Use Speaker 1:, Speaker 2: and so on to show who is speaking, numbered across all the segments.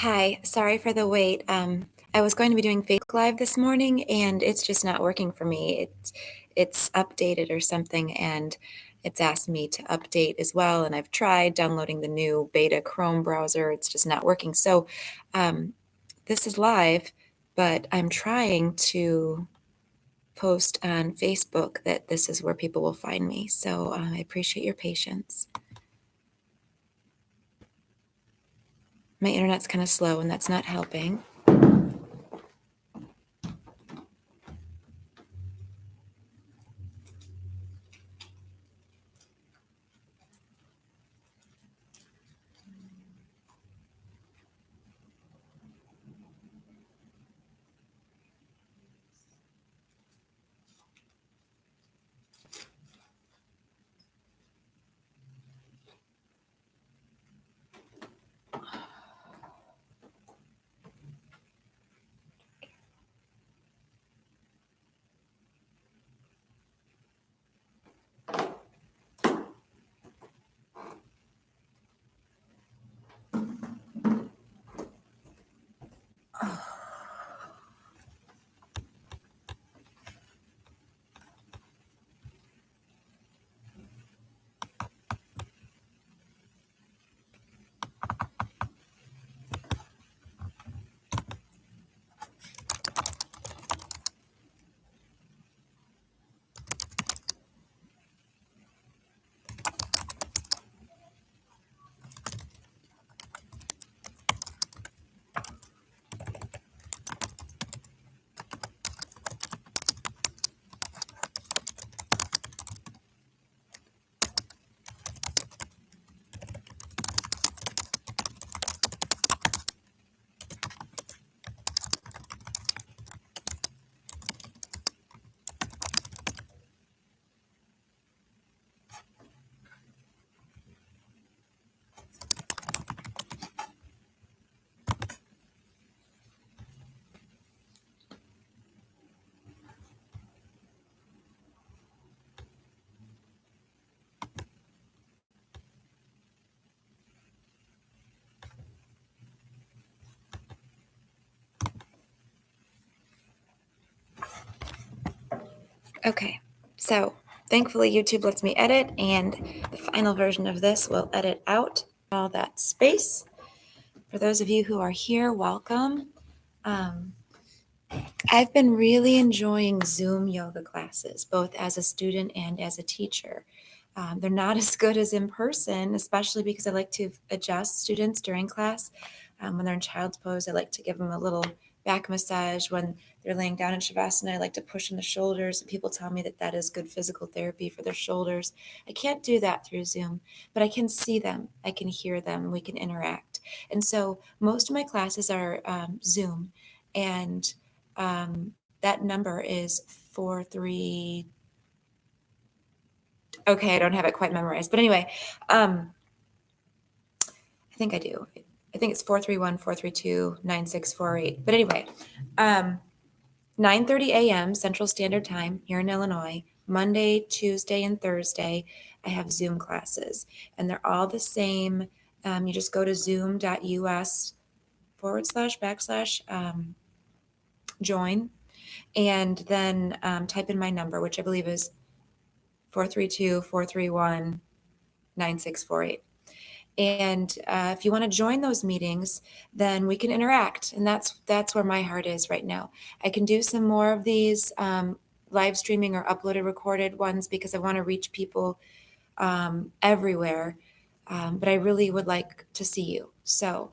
Speaker 1: Hi, sorry for the wait. I was going to be doing Facebook Live this morning and it's just not working for me. It's updated or something and it's asked me to update as well. And I've tried downloading the new beta Chrome browser. It's just not working. So um, this is live, but I'm trying to post on Facebook that this is where people will find me. So I appreciate your patience. My internet's kind of slow and that's not helping. Okay, so thankfully YouTube lets me edit, and the final version of this will edit out all that space. For those of you who are here, welcome. I've been really enjoying Zoom yoga classes, both as a student and as a teacher. They're not as good as in person, especially because I like to adjust students during class. When they're in child's pose, I like to give them a little back massage. When they're laying down in Shavasana, I like to push in the shoulders. People tell me that that is good physical therapy for their shoulders. I can't do that through Zoom, but I can see them, I can hear them, we can interact. And so most of my classes are Zoom, and that number is 43. Okay, I don't have it quite memorized, but anyway, I think I do. I think it's 431-432-9648. But anyway, 9:30 a.m. Central Standard Time here in Illinois, Monday, Tuesday, and Thursday, I have Zoom classes, and they're all the same. You just go to zoom.us//join, and then type in my number, which I believe is 432-431-9648. And if you want to join those meetings, then we can interact, and that's where my heart is right now. I can do some more of these live streaming or uploaded recorded ones because I want to reach people everywhere, but I really would like to see you. So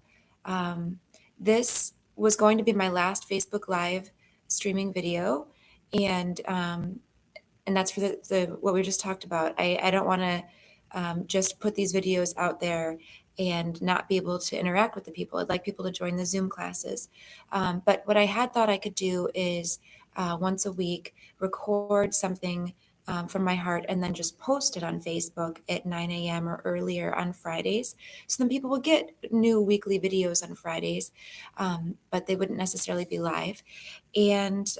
Speaker 1: this was going to be my last Facebook Live streaming video, and that's for the what we just talked about. I don't want to just put these videos out there and not be able to interact with the people. I'd like people to join the Zoom classes. But what I had thought I could do is once a week record something from my heart and then just post it on Facebook at 9 a.m. or earlier on Fridays. So then people will get new weekly videos on Fridays, but they wouldn't necessarily be live. And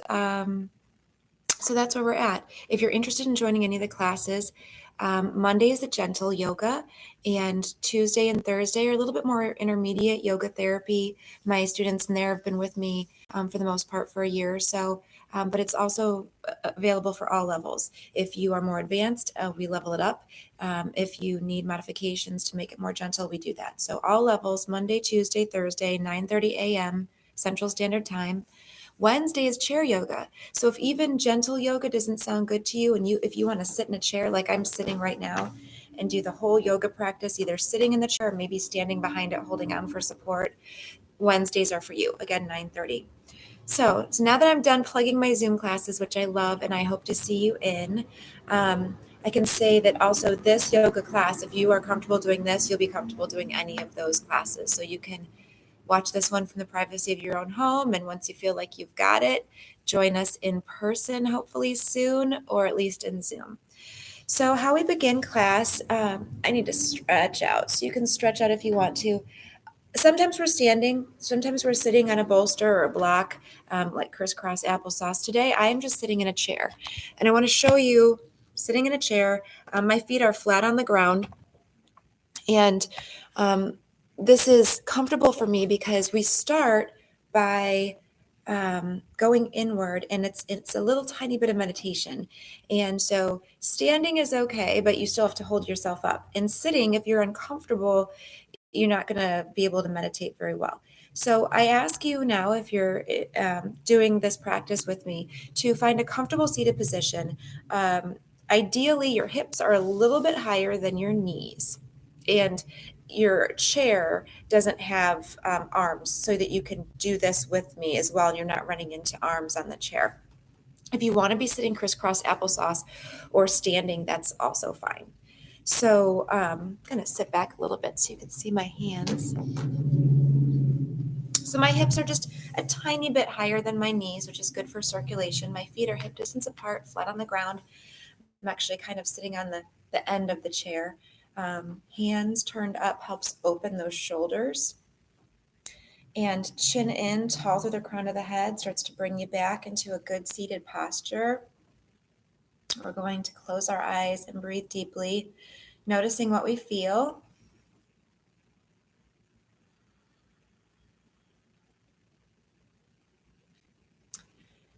Speaker 1: So that's where we're at. If you're interested in joining any of the classes, Monday is the gentle yoga, and Tuesday and Thursday are a little bit more intermediate yoga therapy. My students in there have been with me for the most part for a year or so, but it's also available for all levels. If you are more advanced, we level it up. If you need modifications to make it more gentle, we do that. So all levels, Monday, Tuesday, Thursday, 9:30 a.m. Central Standard Time. Wednesday is chair yoga. So if even gentle yoga doesn't sound good to you, and if you want to sit in a chair like I'm sitting right now and do the whole yoga practice, either sitting in the chair or maybe standing behind it holding on for support, Wednesdays are for you. Again, 9:30. So now that I'm done plugging my Zoom classes, which I love and I hope to see you in, I can say that also this yoga class, if you are comfortable doing this, you'll be comfortable doing any of those classes. So you can watch this one from the privacy of your own home. And once you feel like you've got it, join us in person, hopefully soon, or at least in Zoom. So, how we begin class, I need to stretch out. So, you can stretch out if you want to. Sometimes we're standing, sometimes we're sitting on a bolster or a block, like crisscross applesauce. Today, I am just sitting in a chair. And I want to show you sitting in a chair. My feet are flat on the ground. And this is comfortable for me because we start by going inward, and it's a little tiny bit of meditation. And so standing is okay, but you still have to hold yourself up. And sitting, if you're uncomfortable, you're not going to be able to meditate very well. So I ask you now, if you're doing this practice with me, to find a comfortable seated position. Ideally, your hips are a little bit higher than your knees, and your chair doesn't have arms so that you can do this with me as well. And you're not running into arms on the chair. If you want to be sitting crisscross applesauce or standing, that's also fine. So I'm going to sit back a little bit so you can see my hands. So my hips are just a tiny bit higher than my knees, which is good for circulation. My feet are hip distance apart, flat on the ground. I'm actually kind of sitting on the end of the chair. Hands turned up helps open those shoulders. And chin in, tall through the crown of the head, starts to bring you back into a good seated posture. We're going to close our eyes and breathe deeply, noticing what we feel.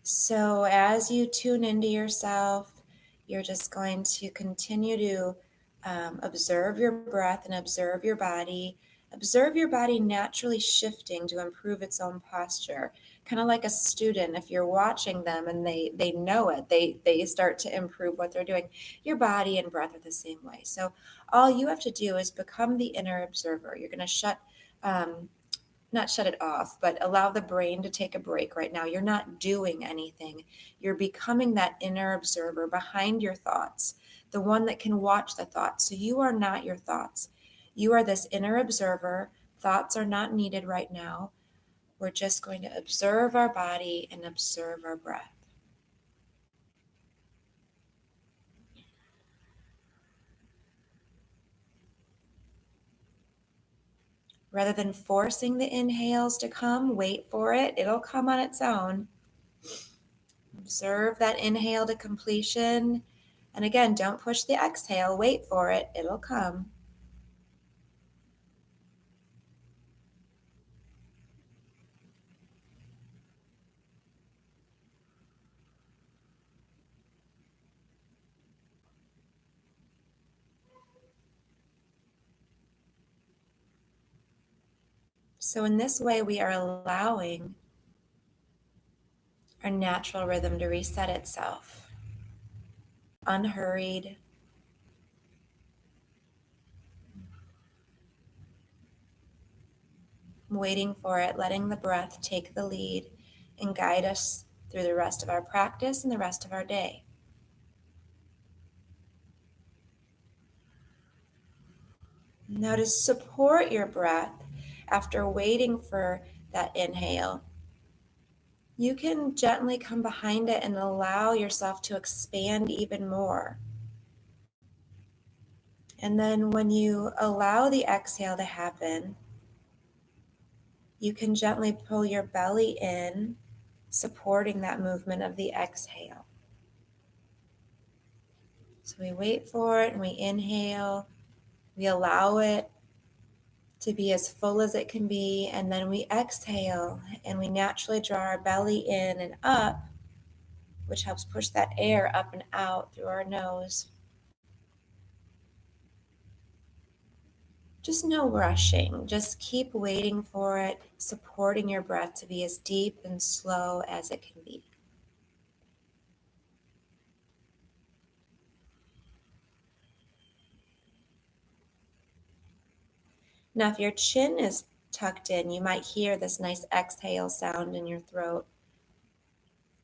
Speaker 1: So as you tune into yourself, you're just going to continue to observe your breath and observe your body. Observe your body naturally shifting to improve its own posture. Kind of like a student, if you're watching them and they know it, they start to improve what they're doing. Your body and breath are the same way. So all you have to do is become the inner observer. You're going to not shut it off, but allow the brain to take a break right now. You're not doing anything. You're becoming that inner observer behind your thoughts, the one that can watch the thoughts. So you are not your thoughts. You are this inner observer. Thoughts are not needed right now. We're just going to observe our body and observe our breath. Rather than forcing the inhales to come, wait for it. It'll come on its own. Observe that inhale to completion. And again, don't push the exhale. Wait for it. It'll come. So in this way, we are allowing our natural rhythm to reset itself. Unhurried. Waiting for it, letting the breath take the lead and guide us through the rest of our practice and the rest of our day. Now, to support your breath after waiting for that inhale, you can gently come behind it and allow yourself to expand even more. And then when you allow the exhale to happen, you can gently pull your belly in, supporting that movement of the exhale. So we wait for it and we inhale. We allow it to be as full as it can be, and then we exhale and we naturally draw our belly in and up, which helps push that air up and out through our nose. Just no rushing, just keep waiting for it, supporting your breath to be as deep and slow as it can be. Now, if your chin is tucked in, you might hear this nice exhale sound in your throat.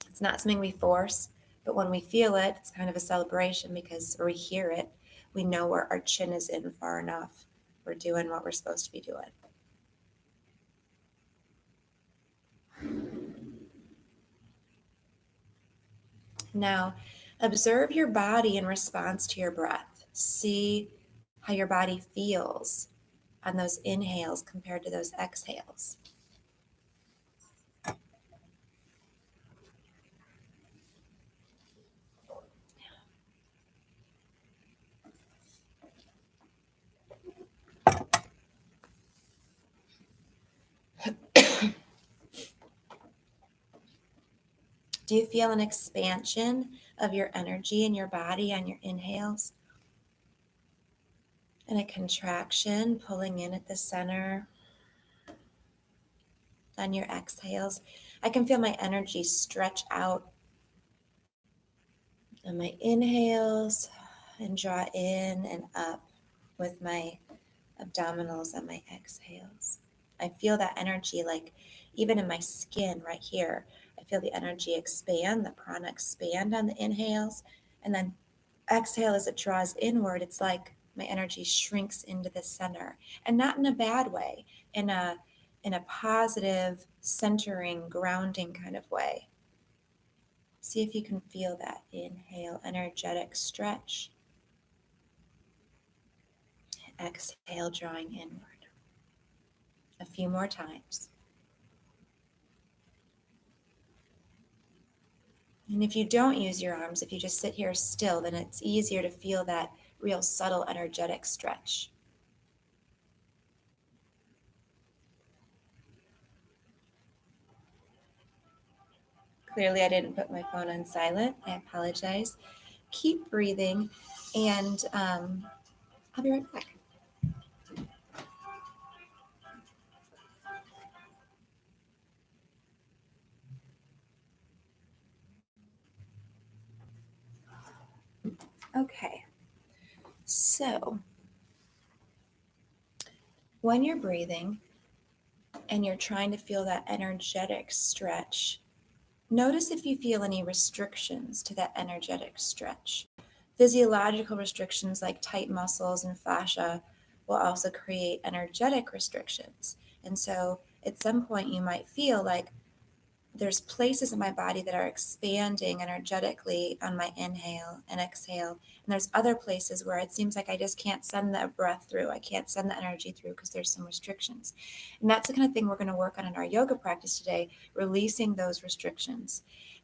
Speaker 1: It's not something we force, but when we feel it, it's kind of a celebration because, or we hear it, we know where our chin is in far enough. We're doing what we're supposed to be doing. Now, observe your body in response to your breath. See how your body feels on those inhales compared to those exhales. Do you feel an expansion of your energy in your body on your inhales? And a contraction pulling in at the center on your exhales. I can feel my energy stretch out on my inhales and draw in and up with my abdominals on my exhales. I feel that energy, like even in my skin right here. I feel the energy expand, the prana expand on the inhales, and then exhale as it draws inward. It's like my energy shrinks into the center, and not in a bad way, in a positive, centering, grounding kind of way. See if you can feel that inhale, energetic stretch. Exhale, drawing inward. A few more times. And if you don't use your arms, if you just sit here still, then it's easier to feel that real subtle energetic stretch. Clearly, I didn't put my phone on silent. I apologize. Keep breathing, and I'll be right back. Okay, so when you're breathing and you're trying to feel that energetic stretch, notice if you feel any restrictions to that energetic stretch. Physiological restrictions like tight muscles and fascia will also create energetic restrictions. And so at some point you might feel like there's places in my body that are expanding energetically on my inhale and exhale. And there's other places where it seems like I just can't send that breath through. I can't send the energy through because there's some restrictions. And that's the kind of thing we're going to work on in our yoga practice today, releasing those restrictions.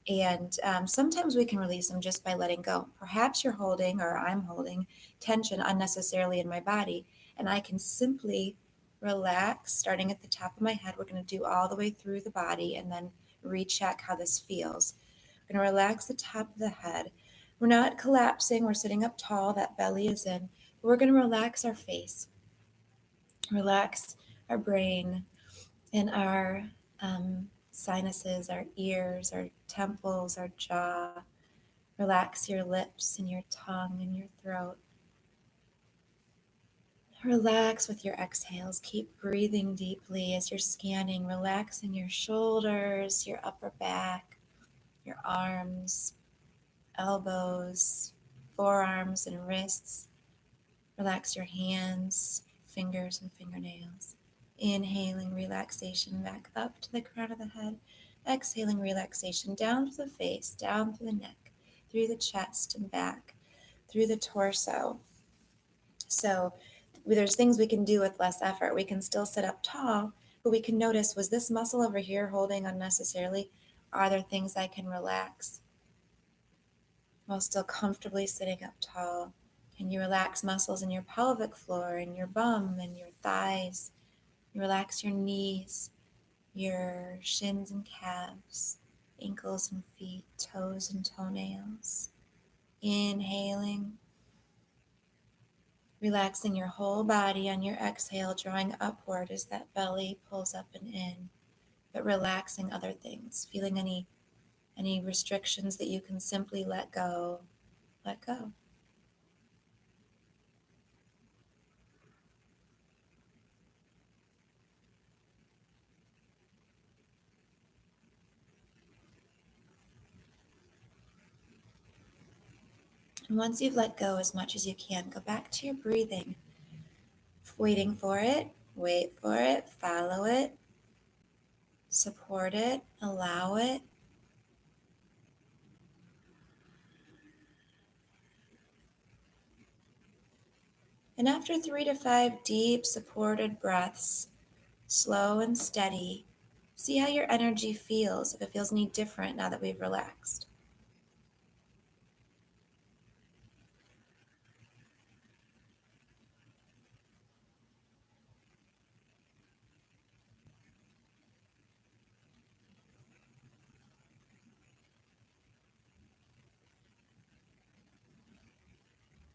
Speaker 1: And sometimes we can release them just by letting go. Perhaps you're holding, or I'm holding, tension unnecessarily in my body. And I can simply relax, starting at the top of my head. We're going to do all the way through the body and then recheck how this feels. We're going to relax the top of the head. We're not collapsing. We're sitting up tall. That belly is in. We're going to relax our face, relax our brain and our sinuses, our ears, our temples, our jaw. Relax your lips and your tongue and your throat. Relax with your exhales. Keep breathing deeply as you're scanning, relaxing your shoulders, your upper back, your arms, elbows, forearms, and wrists. Relax your hands, fingers, and fingernails. Inhaling relaxation back up to the crown of the head. Exhaling relaxation down to the face, down through the neck, through the chest and back, through the torso. So there's things we can do with less effort. We can still sit up tall, but we can notice, was this muscle over here holding unnecessarily? Are there things I can relax? while still comfortably sitting up tall. Can you relax muscles in your pelvic floor, in your bum, and your thighs? You relax your knees, your shins and calves, ankles and feet, toes and toenails. Inhaling, relaxing your whole body on your exhale, drawing upward as that belly pulls up and in, but relaxing other things, feeling any restrictions that you can simply let go, let go. And once you've let go as much as you can, go back to your breathing, waiting for it, wait for it, follow it, support it, allow it. And after 3 to 5 deep supported breaths, slow and steady, see how your energy feels, if it feels any different now that we've relaxed.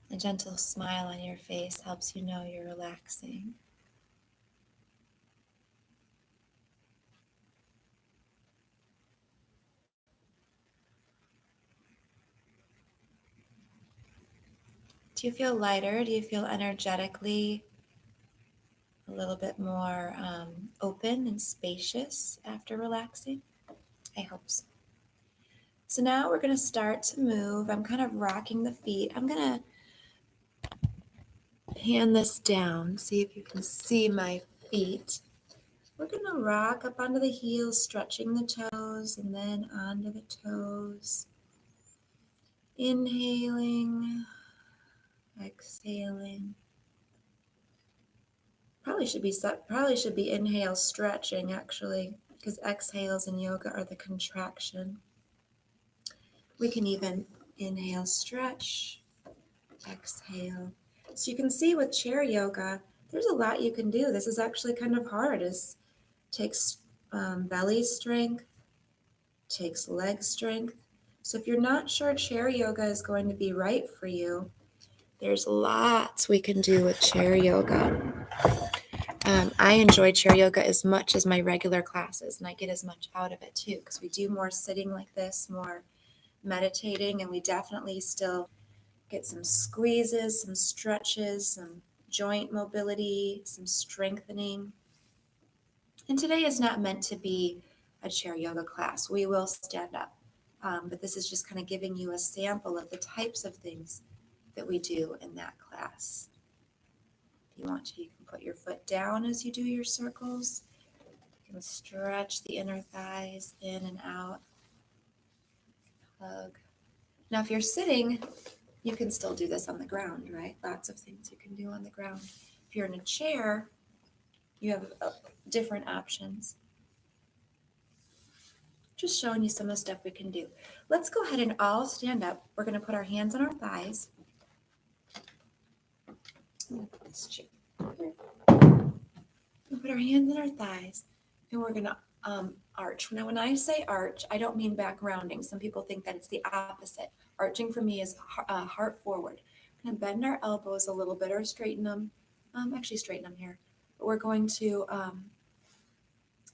Speaker 1: A gentle smile on your face helps you know you're relaxing. Do you feel lighter? Do you feel energetically a little bit more open and spacious after relaxing? I hope so. So now we're going to start to move. I'm kind of rocking the feet. I'm going to hand this down, see if you can see my feet. We're going to rock up onto the heels, stretching the toes, and then onto the toes. Inhaling, exhaling. Probably should be inhale stretching actually, because exhales in yoga are the contraction. We can even inhale, stretch, exhale. So you can see with chair yoga, there's a lot you can do. This is actually kind of hard. It takes belly strength, takes leg strength. So if you're not sure chair yoga is going to be right for you, there's lots we can do with chair yoga. I enjoy chair yoga as much as my regular classes, and I get as much out of it too, because we do more sitting like this, more meditating, and we definitely still get some squeezes, some stretches, some joint mobility, some strengthening. And today is not meant to be a chair yoga class. We will stand up, but this is just kind of giving you a sample of the types of things that we do in that class. If you want to, you can put your foot down as you do your circles. You can stretch the inner thighs in and out. Hug. Now, if you're sitting, you can still do this on the ground, right? Lots of things you can do on the ground. If you're in a chair, you have different options. Just showing you some of the stuff we can do. Let's go ahead and all stand up. We're going to put our hands on our thighs. This chair. We'll put our hands on our thighs, and we're going to arch. Now, when I say arch, I don't mean back rounding. Some people think that it's the opposite. Arching for me is heart forward. We're going to bend our elbows a little bit or straighten them. Actually, straighten them here. But we're going to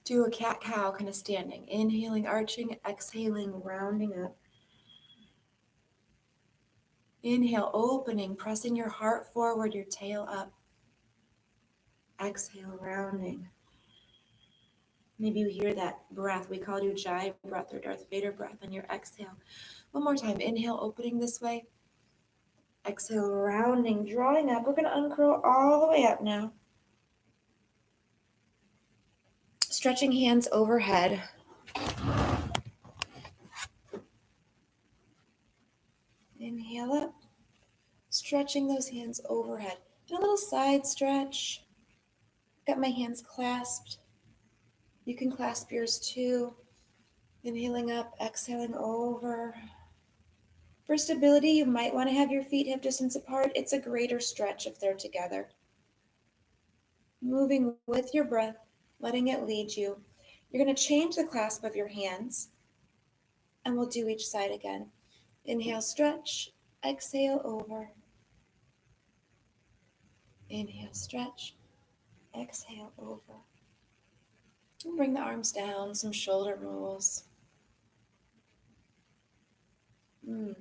Speaker 1: do a cat-cow kind of standing. Inhaling, arching, exhaling, rounding up. Inhale, opening, pressing your heart forward, your tail up. Exhale, rounding. Maybe you hear that breath. We call it Ujjayi breath or Darth Vader breath on your exhale. One more time. Inhale, opening this way. Exhale, rounding, drawing up. We're going to uncurl all the way up now. Stretching hands overhead. Inhale up. Stretching those hands overhead. And a little side stretch. Got my hands clasped. You can clasp yours too. Inhaling up, exhaling over. For stability, you might want to have your feet hip distance apart. It's a greater stretch if they're together. Moving with your breath, letting it lead you. You're going to change the clasp of your hands, and we'll do each side again. Inhale, stretch. Exhale, over. Inhale, stretch. Exhale, over. And bring the arms down, some shoulder rolls. We're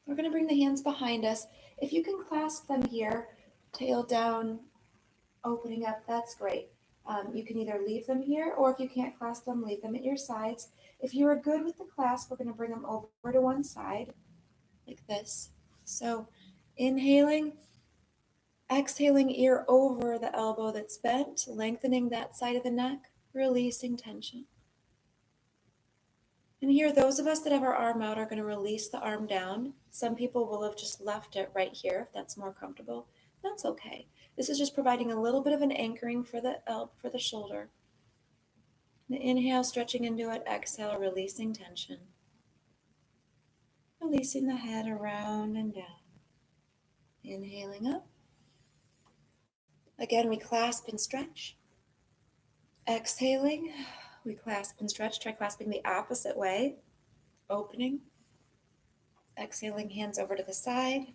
Speaker 1: going to bring the hands behind us. If you can clasp them here, tail down, opening up, that's great. You can either leave them here, or if you can't clasp them, leave them at your sides. If you are good with the clasp, we're going to bring them over to one side, like this. So inhaling, exhaling, ear over the elbow that's bent, lengthening that side of the neck, releasing tension. And here, those of us that have our arm out are going to release the arm down. Some people will have just left it right here if that's more comfortable. That's okay. This is just providing a little bit of an anchoring for the shoulder. The inhale, stretching into it. Exhale, releasing tension. Releasing the head around and down. Inhaling up. Again, we clasp and stretch. Exhaling, we clasp and stretch. Try clasping the opposite way. Opening. Exhaling, hands over to the side.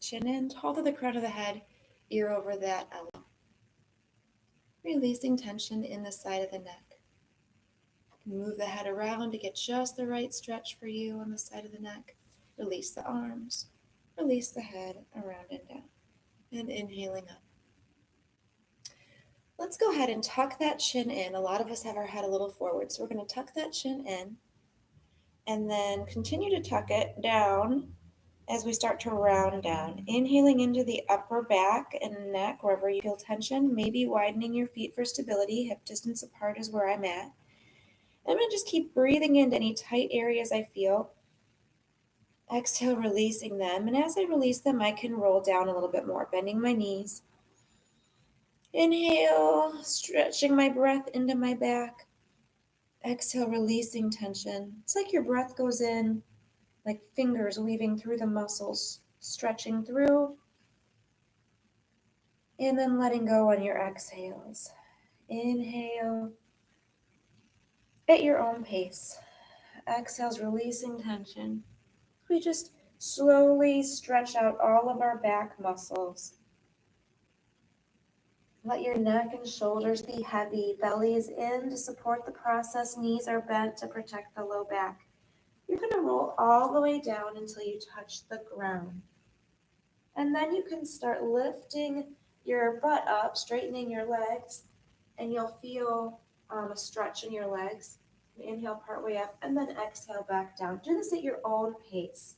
Speaker 1: Chin in, tall to the crown of the head, ear over that elbow. Releasing tension in the side of the neck. Move the head around to get just the right stretch for you on the side of the neck. Release the arms. Release the head around and down. And inhaling up. Let's go ahead and tuck that chin in. A lot of us have our head a little forward, so we're going to tuck that chin in and then continue to tuck it down as we start to round down. Inhaling into the upper back and neck, wherever you feel tension, maybe widening your feet for stability. Hip distance apart is where I'm at. I'm going to just keep breathing into any tight areas I feel. Exhale, releasing them. And as I release them, I can roll down a little bit more, bending my knees. Inhale, stretching my breath into my back. Exhale, releasing tension. It's like your breath goes in, like fingers weaving through the muscles, stretching through, and then letting go on your exhales. Inhale at your own pace. Exhales, releasing tension. We just slowly stretch out all of our back muscles. Let your neck and shoulders be heavy. Belly is in to support the process. Knees are bent to protect the low back. You're going to roll all the way down until you touch the ground. And then you can start lifting your butt up, straightening your legs, and you'll feel a stretch in your legs. Inhale partway up, and then exhale back down. Do this at your own pace.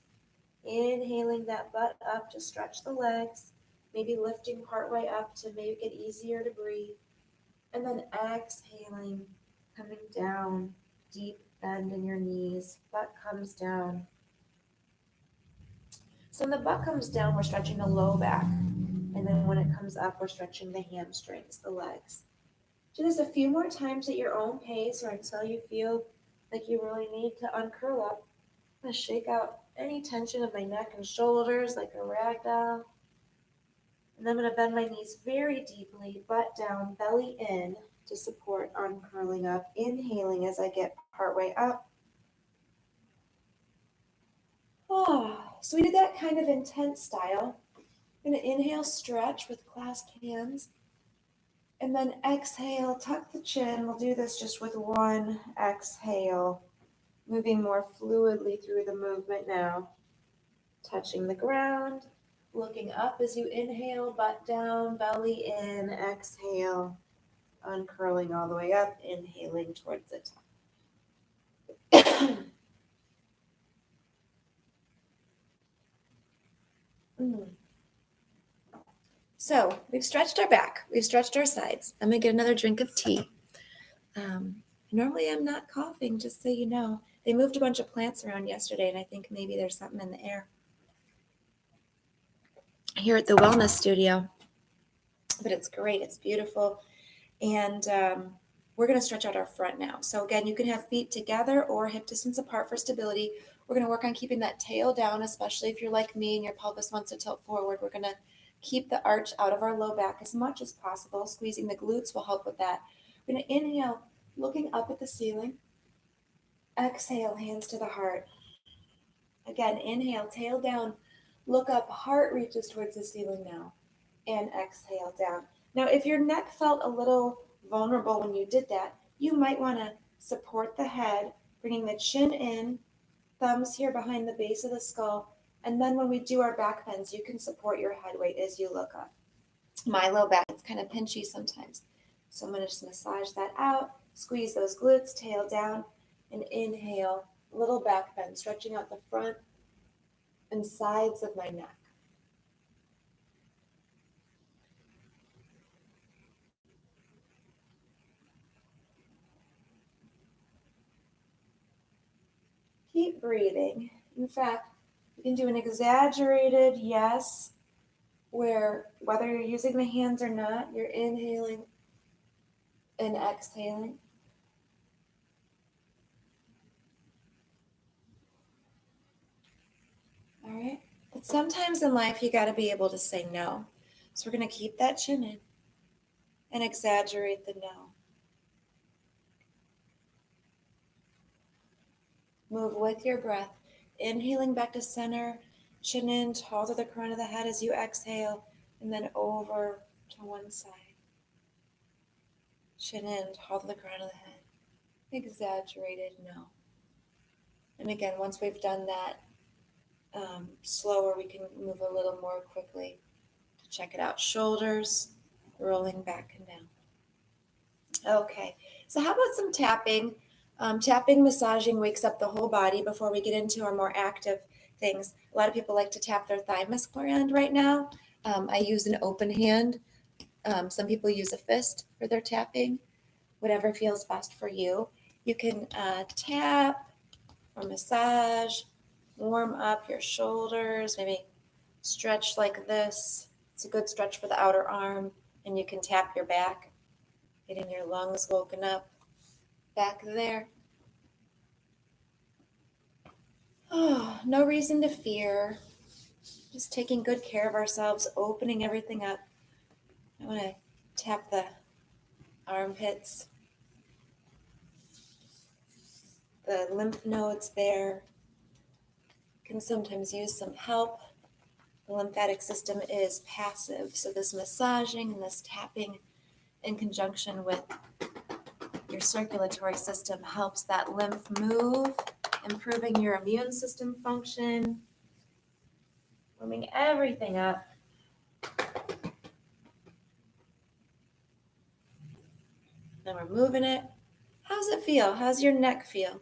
Speaker 1: Inhaling that butt up to stretch the legs. Maybe lifting partway up to make it easier to breathe. And then exhaling, coming down, deep bend in your knees. Butt comes down. So when the butt comes down, we're stretching the low back. And then when it comes up, we're stretching the hamstrings, the legs. Do this a few more times at your own pace or until you feel like you really need to uncurl up. I'm going to shake out any tension of my neck and shoulders like a rag doll. And I'm going to bend my knees very deeply, butt down, belly in to support uncurling up. Inhaling as I get partway up. So we did that kind of intense style. I'm going to inhale, stretch with clasped hands. And then exhale, tuck the chin. We'll do this just with one exhale, moving more fluidly through the movement now. Touching the ground. Looking up as you inhale, butt down, belly in, exhale, uncurling all the way up, inhaling towards the top. So we've stretched our back, we've stretched our sides. I'm gonna get another drink of tea. Normally I'm not coughing, just so you know. They moved a bunch of plants around yesterday, and I think maybe there's something in the air here at the wellness studio, but it's great. It's beautiful. And we're going to stretch out our front now. So again, you can have feet together or hip distance apart for stability, We're going to work on keeping that tail down, especially if you're like me and your pelvis wants to tilt forward. We're going to keep the arch out of our low back as much as possible. Squeezing the glutes will help with that. We're going to inhale, looking up at the ceiling. Exhale, hands to the heart. Again, inhale, tail down, look up, heart reaches towards the ceiling now, and exhale down. Now, if your neck felt a little vulnerable when you did that, you might want to support the head, bringing the chin in, thumbs here behind the base of the skull, and then when we do our back bends, you can support your head weight as you look up. My low back is kind of pinchy sometimes, so I'm going to just massage that out, squeeze those glutes, tail down, and inhale, little back bend, stretching out the front and sides of my neck. Keep breathing. In fact, you can do an exaggerated yes, where whether you're using the hands or not, you're inhaling and exhaling. All right. But sometimes in life, you got to be able to say no. So we're going to keep that chin in and exaggerate the no. Move with your breath, inhaling back to center, chin in, tall to the crown of the head as you exhale, and then over to one side. Chin in, tall to the crown of the head. Exaggerated no. And again, once we've done that, slower, we can move a little more quickly to check it out. Shoulders rolling back and down. Okay, so how about some tapping? Tapping, massaging wakes up the whole body before we get into our more active things. A lot of people like to tap their thymus gland right now. I use an open hand. Some people use a fist for their tapping, whatever feels best for you. You can tap or massage, warm up your shoulders, maybe stretch like this. It's a good stretch for the outer arm, and you can tap your back, getting your lungs woken up back there. Oh, no reason to fear. Just taking good care of ourselves, opening everything up. I want to tap the armpits, the lymph nodes there. Can sometimes use some help. The lymphatic system is passive, so this massaging and this tapping in conjunction with your circulatory system helps that lymph move, improving your immune system function, warming everything up. Then we're moving it. How's it feel? How's your neck feel?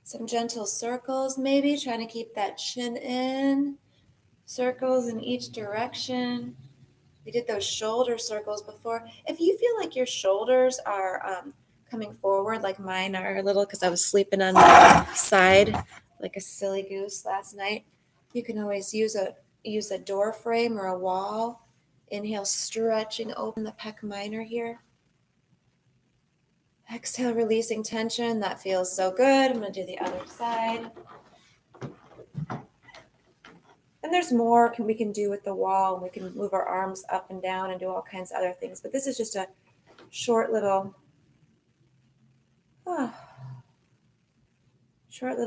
Speaker 1: Some gentle circles, maybe trying to keep that chin in. Circles in each direction. We did those shoulder circles before. If you feel like your shoulders are coming forward, like mine are a little, because I was sleeping on my side like a silly goose last night, you can always use a door frame or a wall. Inhale, stretching open the pec minor here. Exhale, releasing tension. That feels so good. I'm going to do the other side. And there's more we can do with the wall. We can move our arms up and down and do all kinds of other things. But this is just a short little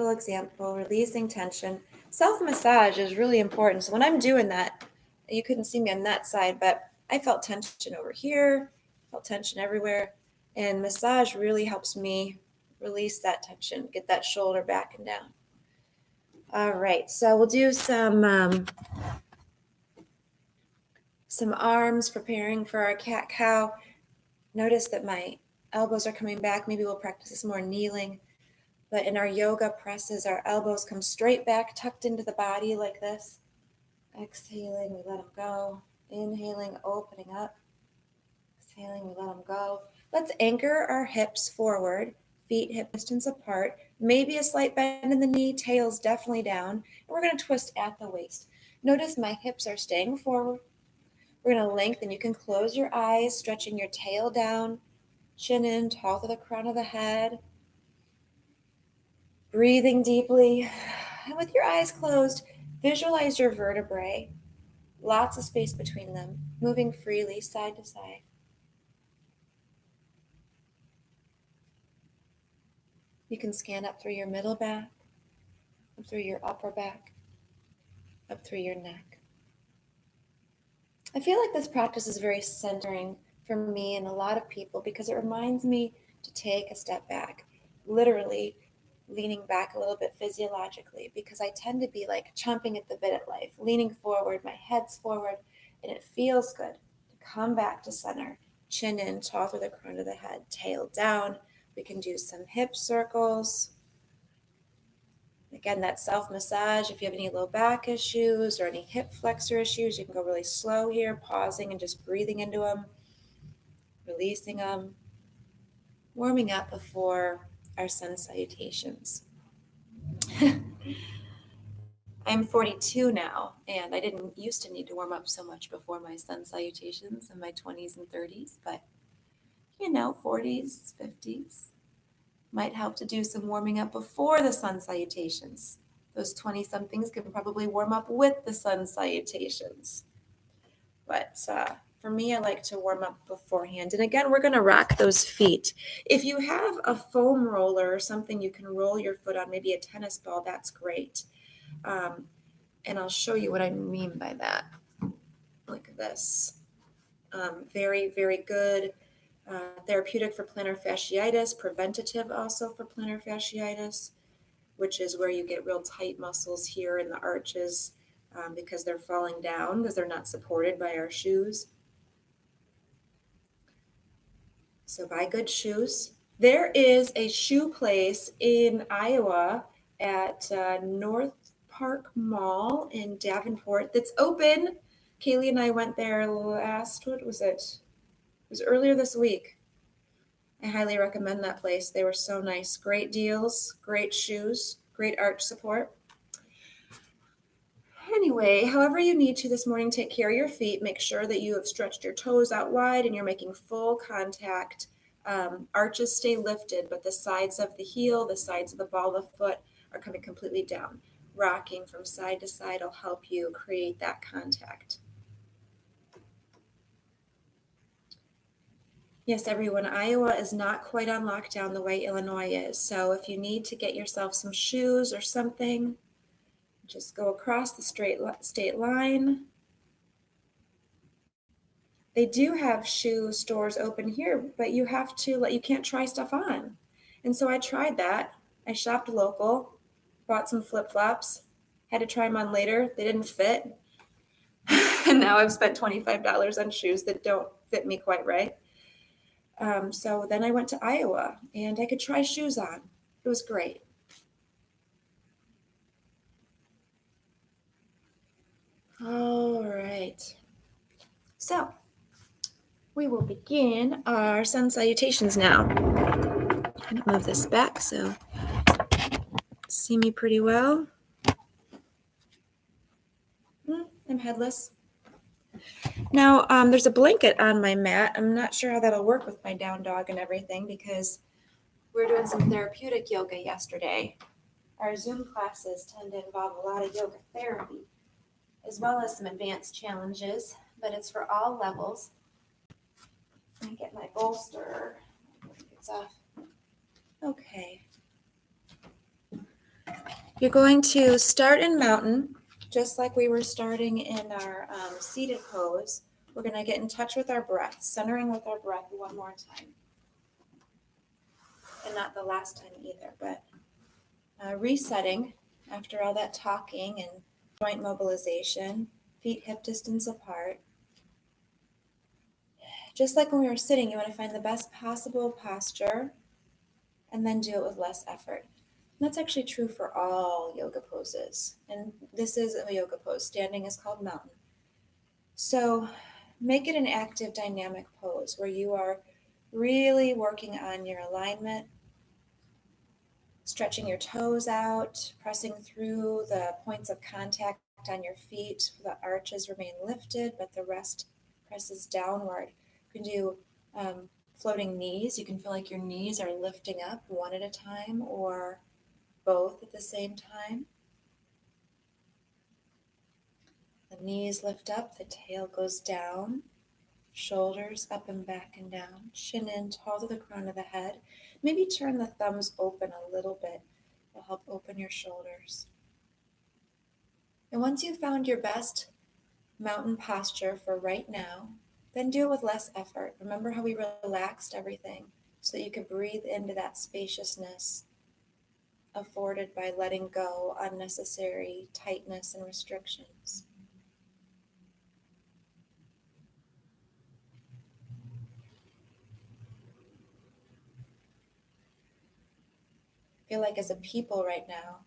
Speaker 1: example, releasing tension. Self-massage is really important. So when I'm doing that, you couldn't see me on that side, but I felt tension over here, felt tension everywhere. And massage really helps me release that tension, get that shoulder back and down. All right, so we'll do some arms, preparing for our cat-cow. Notice that my elbows are coming back. Maybe we'll practice this more kneeling. But in our yoga presses, our elbows come straight back, tucked into the body like this. Exhaling, we let them go. Inhaling, opening up. Exhaling, we let them go. Let's anchor our hips forward, feet hip distance apart. Maybe a slight bend in the knee, tail's definitely down. And we're going to twist at the waist. Notice my hips are staying forward. We're going to lengthen. You can close your eyes, stretching your tail down, chin in, tall to the crown of the head. Breathing deeply. And with your eyes closed, visualize your vertebrae, lots of space between them, moving freely side to side. You can scan up through your middle back, up through your upper back, up through your neck. I feel like this practice is very centering for me and a lot of people because it reminds me to take a step back, literally leaning back a little bit physiologically, because I tend to be like chomping at the bit at life, leaning forward, my head's forward, and it feels good to come back to center, chin in, tall through the crown of the head, tail down. We can do some hip circles. Again, that self-massage, if you have any low back issues or any hip flexor issues, you can go really slow here, pausing and just breathing into them, releasing them, warming up before our sun salutations. I'm 42 now, and I didn't used to need to warm up so much before my sun salutations in my 20s and 30s, but 40s, 50s might help to do some warming up before the sun salutations. Those 20-somethings can probably warm up with the sun salutations. But for me, I like to warm up beforehand. And again, we're going to rock those feet. If you have a foam roller or something you can roll your foot on, maybe a tennis ball, that's great. And I'll show you what I mean by that. Look at this. Very, very good. Therapeutic for plantar fasciitis, preventative also for plantar fasciitis, which is where you get real tight muscles here in the arches because they're falling down because they're not supported by our shoes. So buy good shoes. There is a shoe place in Iowa at North Park Mall in Davenport that's open. Kaylee and I went there what was it? It was earlier this week. I highly recommend that place. They were so nice. Great deals, great shoes, great arch support. Anyway, however you need to this morning, take care of your feet. Make sure that you have stretched your toes out wide and you're making full contact. Arches stay lifted, but the sides of the heel, the sides of the ball of the foot are coming completely down. Rocking from side to side will help you create that contact. Yes, everyone, Iowa is not quite on lockdown the way Illinois is. So if you need to get yourself some shoes or something, just go across the state line. They do have shoe stores open here, but you can't try stuff on. And so I tried that. I shopped local, bought some flip-flops, had to try them on later. They didn't fit. And now I've spent $25 on shoes that don't fit me quite right. So then I went to Iowa and I could try shoes on. It was great. All right. So we will begin our sun salutations now. I'm going to move this back so see me pretty well. I'm headless. Now, there's a blanket on my mat. I'm not sure how that'll work with my down dog and everything because we're doing some therapeutic yoga yesterday. Our Zoom classes tend to involve a lot of yoga therapy, as well as some advanced challenges, but it's for all levels. Let me get my bolster. It's off. Okay. You're going to start in mountain, just like we were starting in our seated pose. We're going to get in touch with our breath, centering with our breath one more time. And not the last time either, but resetting after all that talking and joint mobilization, feet hip distance apart. Just like when we were sitting, you want to find the best possible posture and then do it with less effort. And that's actually true for all yoga poses. And this is a yoga pose. Standing is called mountain. So make it an active, dynamic pose where you are really working on your alignment, stretching your toes out, pressing through the points of contact on your feet. The arches remain lifted, but the rest presses downward. You can do floating knees. You can feel like your knees are lifting up one at a time or both at the same time. The knees lift up, the tail goes down, shoulders up and back and down, chin in, tall to the crown of the head. Maybe turn the thumbs open a little bit. It'll help open your shoulders. And once you've found your best mountain posture for right now, then do it with less effort. Remember how we relaxed everything so that you could breathe into that spaciousness afforded by letting go unnecessary tightness and restrictions. I feel like as a people right now,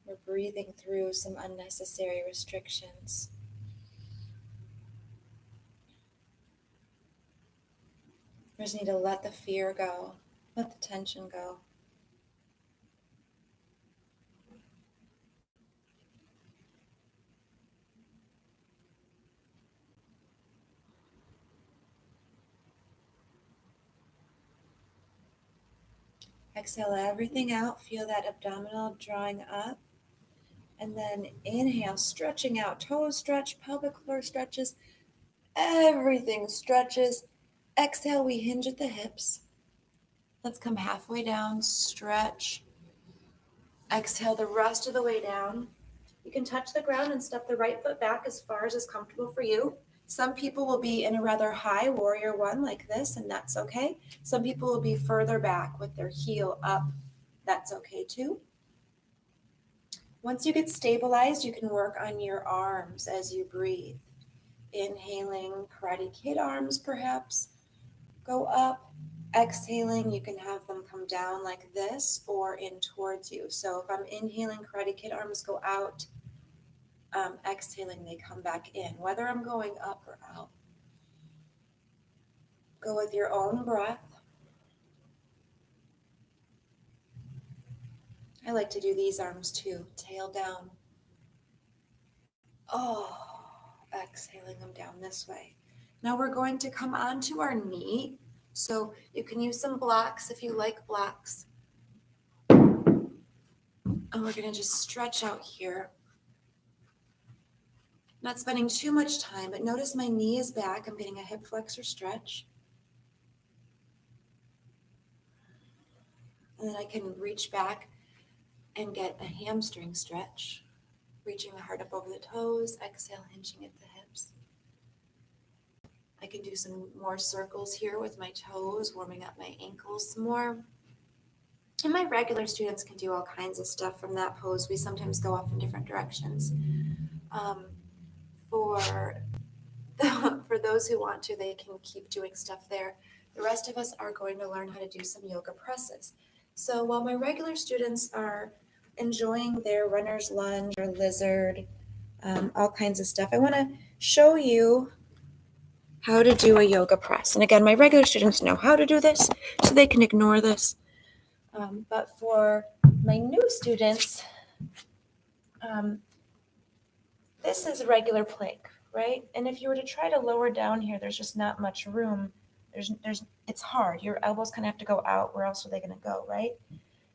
Speaker 1: we're breathing through some unnecessary restrictions. We just need to let the fear go, let the tension go. Exhale everything out. Feel that abdominal drawing up. And then inhale, stretching out. Toes stretch, pelvic floor stretches. Everything stretches. Exhale, we hinge at the hips. Let's come halfway down, stretch. Exhale the rest of the way down. You can touch the ground and step the right foot back as far as is comfortable for you. Some people will be in a rather high warrior one like this, and that's okay. Some people will be further back with their heel up. That's okay too. Once you get stabilized, you can work on your arms as you breathe. Inhaling, Karate Kid arms perhaps. Go up. Exhaling, you can have them come down like this or in towards you. So if I'm inhaling, Karate Kid arms go out. Exhaling, they come back in, whether I'm going up or out. Go with your own breath. I like to do these arms too, tail down. Exhaling them down this way. Now we're going to come onto our knee. So you can use some blocks if you like blocks. And we're going to just stretch out here. Not spending too much time, but notice my knee is back. I'm getting a hip flexor stretch. And then I can reach back and get a hamstring stretch. Reaching the heart up over the toes, exhale, hinging at the hips. I can do some more circles here with my toes, warming up my ankles some more. And my regular students can do all kinds of stuff from that pose. We sometimes go off in different directions. For those who want to, they can keep doing stuff there. The rest of us are going to learn how to do some yoga presses. So while my regular students are enjoying their runner's lunge or lizard, all kinds of stuff, I want to show you how to do a yoga press. And again, my regular students know how to do this, so they can ignore this. But for my new students, this is a regular plank, right? And if you were to try to lower down here, there's just not much room. It's hard. Your elbows kind of have to go out. Where else are they going to go, right?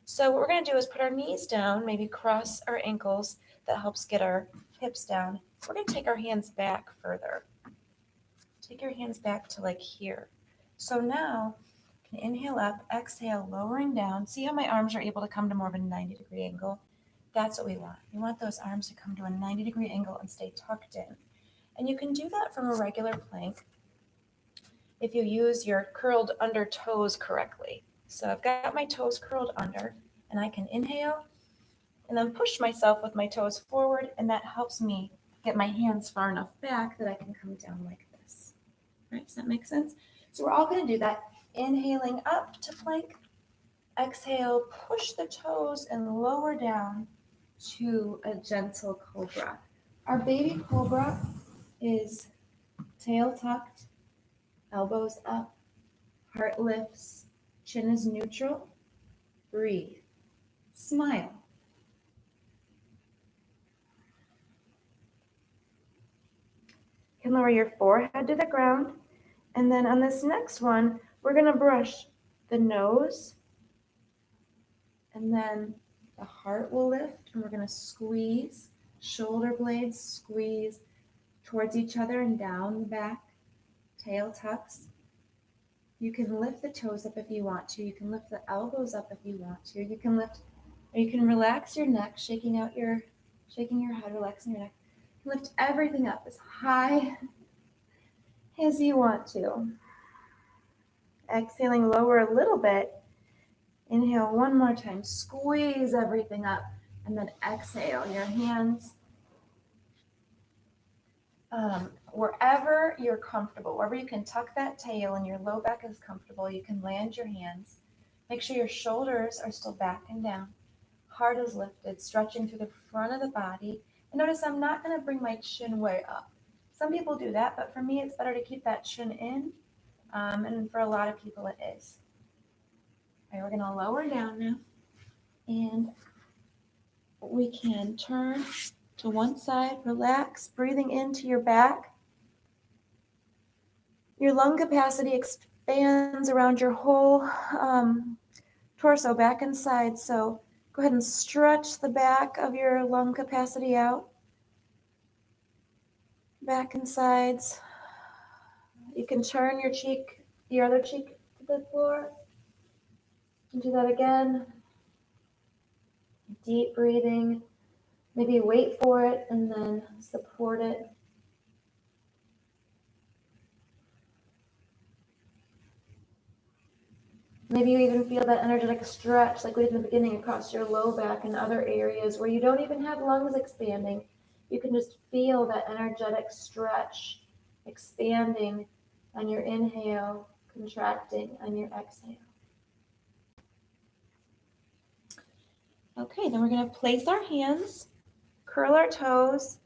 Speaker 1: So what we're going to do is put our knees down, maybe cross our ankles. That helps get our hips down. We're going to take our hands back further. Take your hands back to like here. So now you can inhale up, exhale, lowering down. See how my arms are able to come to more of a 90-degree angle? That's what we want. We want those arms to come to a 90-degree angle and stay tucked in. And you can do that from a regular plank if you use your curled under toes correctly. So I've got my toes curled under, and I can inhale and then push myself with my toes forward, and that helps me get my hands far enough back that I can come down like this. Right? Does that make sense? So we're all going to do that. Inhaling up to plank. Exhale, push the toes and lower down to a gentle cobra. Our baby cobra is tail tucked, elbows up, heart lifts, chin is neutral. Breathe. Smile. You can lower your forehead to the ground. And then on this next one, we're going to brush the nose. And then the heart will lift, and we're going to squeeze Shoulder blades squeeze towards each other and down the back. Tail tucks. You can lift the toes up if you want to. You can lift the elbows up if you want to. You can relax your neck, shaking your head, relaxing your neck. You can lift everything up as high as you want to. Exhaling, lower a little bit. Inhale one more time. Squeeze everything up. And then exhale. Your hands wherever you're comfortable, wherever you can tuck that tail and your low back is comfortable, you can land your hands. Make sure your shoulders are still back and down. Heart is lifted, stretching through the front of the body. And notice I'm not going to bring my chin way up. Some people do that, but for me, it's better to keep that chin in. And for a lot of people, it is. All right, we're going to lower down now. And we can turn to one side, relax, breathing into your back. Your lung capacity expands around your whole torso, back and side. So go ahead and stretch the back of your lung capacity out. Back and sides. You can turn your other cheek to the floor. You can do that again. Deep breathing. Maybe wait for it and then support it. Maybe you even feel that energetic stretch like we did in the beginning across your low back and other areas where you don't even have lungs expanding. You can just feel that energetic stretch expanding on your inhale, contracting on your exhale. Okay, then we're going to place our hands, curl our toes,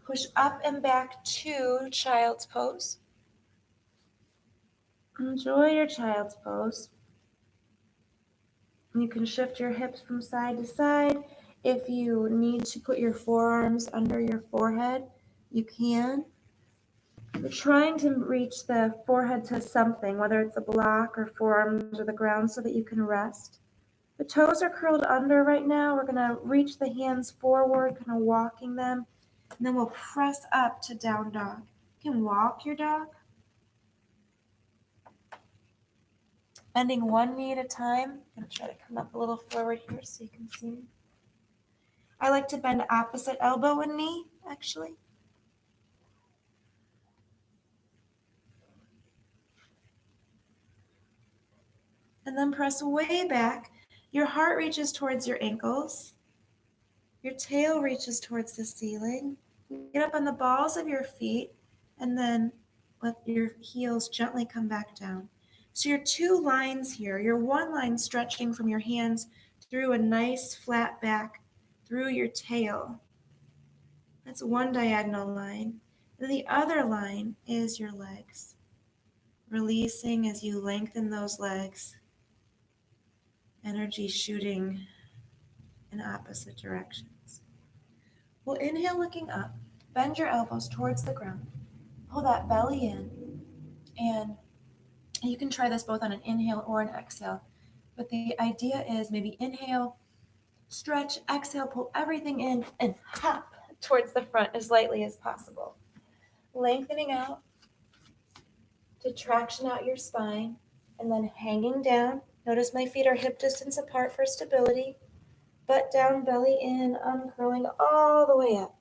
Speaker 1: push up and back to child's pose. Enjoy your child's pose. You can shift your hips from side to side. If you need to put your forearms under your forehead, you can. You're trying to reach the forehead to something, whether it's a block or forearms or the ground, so that you can rest. The toes are curled under right now. We're going to reach the hands forward, kind of walking them, and then we'll press up to down dog. You can walk your dog, bending one knee at a time. I'm going to try to come up a little forward here so you can see me. I like to bend opposite elbow and knee, actually. And then press way back. Your heart reaches towards your ankles. Your tail reaches towards the ceiling. Get up on the balls of your feet and then let your heels gently come back down. So your two lines here, your one line stretching from your hands through a nice flat back, through your tail. That's one diagonal line. And the other line is your legs. Releasing as you lengthen those legs. Energy shooting in opposite directions. We'll inhale looking up. Bend your elbows towards the ground. Pull that belly in. And you can try this both on an inhale or an exhale. But the idea is maybe inhale, stretch, exhale, pull everything in, and hop towards the front as lightly as possible. Lengthening out to traction out your spine, and then hanging down. Notice my feet are hip distance apart for stability. Butt down, belly in, uncurling all the way up.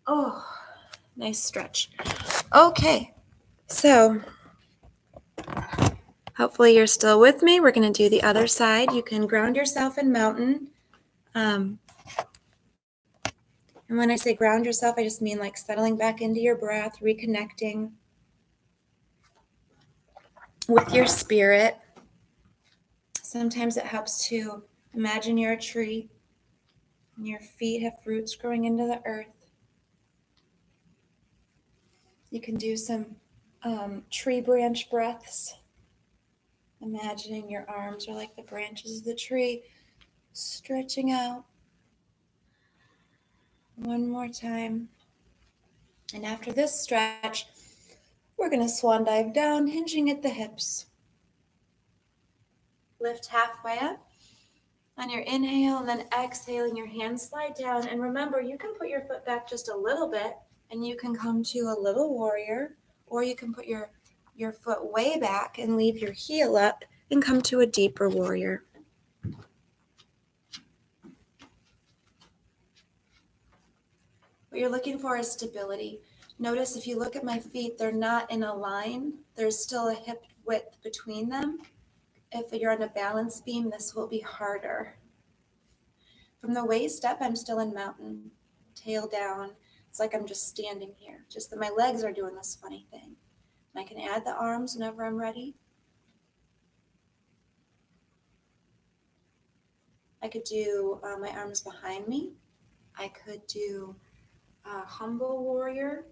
Speaker 1: Oh, nice stretch. Okay, so hopefully you're still with me. We're going to do the other side. You can ground yourself in mountain. And when I say ground yourself, I just mean like settling back into your breath, reconnecting with your spirit. Sometimes it helps to imagine you're a tree and your feet have roots growing into the earth. You can do some tree branch breaths, imagining your arms are like the branches of the tree, stretching out. One more time. And after this stretch, we're going to swan dive down, hinging at the hips. Lift halfway up. On your inhale and then exhaling, your hands slide down. And remember, you can put your foot back just a little bit and you can come to a little warrior, or you can put your foot way back and leave your heel up and come to a deeper warrior. What you're looking for is stability. Notice if you look at my feet, they're not in a line. There's still a hip width between them. If you're on a balance beam, this will be harder. From the waist up, I'm still in mountain, tail down. It's like I'm just standing here, just that my legs are doing this funny thing. And I can add the arms whenever I'm ready. I could do my arms behind me. I could do a humble warrior.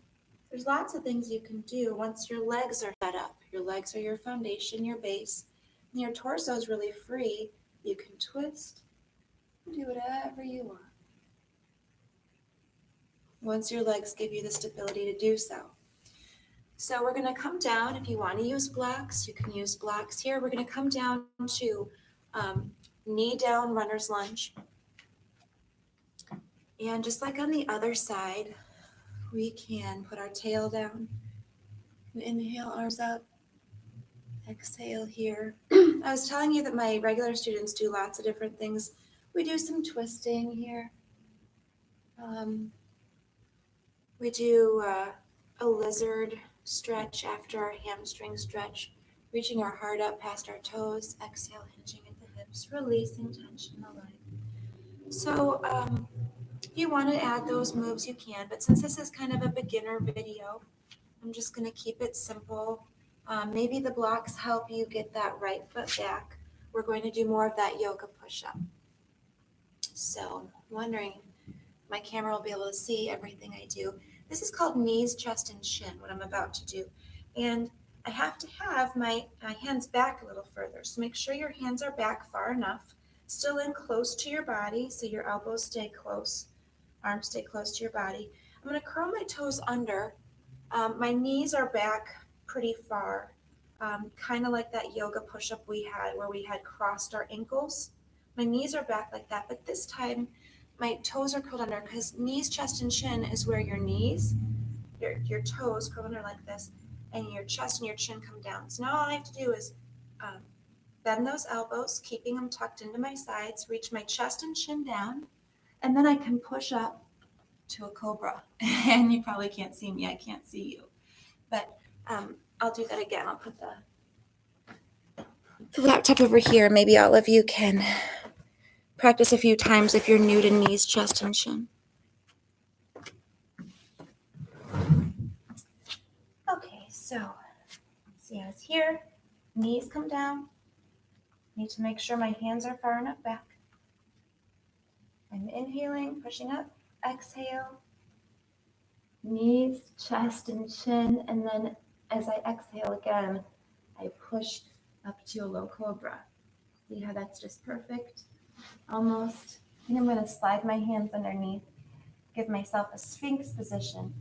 Speaker 1: There's lots of things you can do once your legs are set up. Your legs are your foundation, your base, and your torso is really free. You can twist and do whatever you want once your legs give you the stability to do so. So we're going to come down. If you want to use blocks, you can use blocks here. We're going to come down to knee down runner's lunge. And just like on the other side, we can put our tail down and inhale, arms up, exhale here. I was telling you that my regular students do lots of different things. We do some twisting here. We do a lizard stretch after our hamstring stretch, reaching our heart up past our toes, exhale, hinging at the hips, releasing tension in the leg. So if you want to add those moves, you can, but since this is kind of a beginner video, I'm just going to keep it simple. Maybe the blocks help you get that right foot back. We're going to do more of that yoga push-up. So I'm wondering if my camera will be able to see everything I do. This is called knees, chest, and chin, what I'm about to do. And I have to have my hands back a little further. So make sure your hands are back far enough, still in close to your body, so your elbows stay close, arms stay close to your body. I'm going to curl my toes under. My knees are back pretty far, kind of like that yoga push-up we had where we had crossed our ankles. My knees are back like that, but this time my toes are curled under because knees, chest, and chin is where your knees, your toes curl under like this, and your chest and your chin come down. So now all I have to do is bend those elbows, keeping them tucked into my sides, reach my chest and chin down, and then I can push up to a cobra. And you probably can't see me. I can't see you. But I'll do that again. I'll put the laptop over here. Maybe all of you can practice a few times if you're new to knees, chest, and chin. Okay, so see, I was here. Knees come down. Need to make sure my hands are far enough back. I'm inhaling, pushing up. Exhale. Knees, chest, and chin. And then as I exhale again, I push up to a low cobra. See how that's just perfect? Almost. And I'm going to slide my hands underneath, give myself a sphinx position.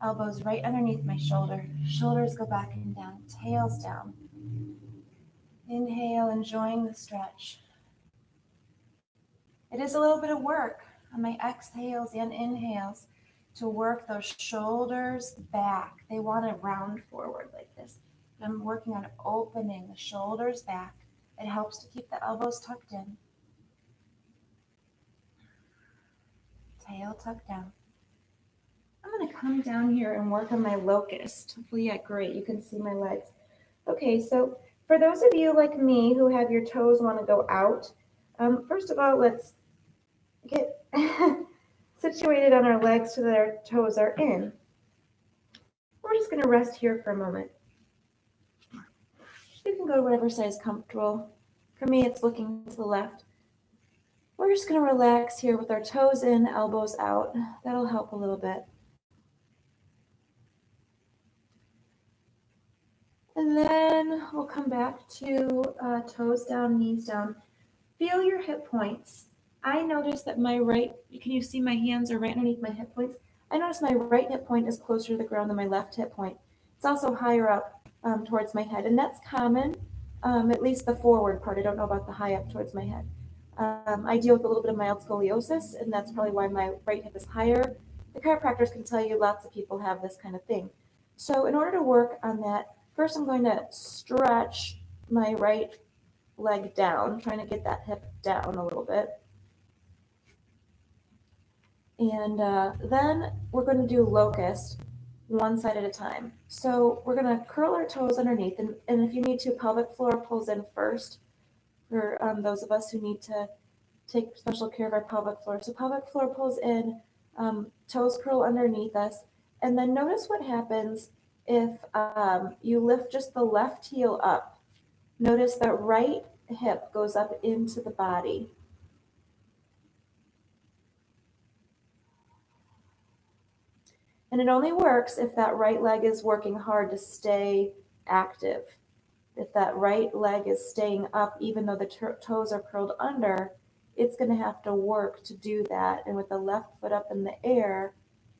Speaker 1: Elbows right underneath my shoulder. Shoulders go back and down, tails down. Inhale, enjoying the stretch. It is a little bit of work on my exhales and inhales to work those shoulders back. They want to round forward like this. I'm working on opening the shoulders back. It helps to keep the elbows tucked in. Tail tucked down. I'm going to come down here and work on my locust. Hopefully, yeah, great. You can see my legs. Okay, so for those of you like me who have your toes want to go out, first of all, let's get situated on our legs so that our toes are in. We're just going to rest here for a moment. You can go to whatever side is comfortable. For me, it's looking to the left. We're just going to relax here with our toes in, elbows out. That'll help a little bit. And then we'll come back to toes down, knees down. Feel your hip points. I notice that my right, can you see my hands are right underneath my hip points? I notice my right hip point is closer to the ground than my left hip point. It's also higher up towards my head, and that's common, at least the forward part. I don't know about the high up towards my head. I deal with a little bit of mild scoliosis, and that's probably why my right hip is higher. The chiropractors can tell you lots of people have this kind of thing. So in order to work on that, first I'm going to stretch my right leg down, trying to get that hip down a little bit. And then we're going to do locust one side at a time. So we're going to curl our toes underneath, and if you need to, pelvic floor pulls in first for those of us who need to take special care of our pelvic floor. So pelvic floor pulls in, toes curl underneath us, and then notice what happens if you lift just the left heel up. Notice that right hip goes up into the body. And it only works if that right leg is working hard to stay active. If that right leg is staying up, even though the toes are curled under, it's going to have to work to do that. And with the left foot up in the air,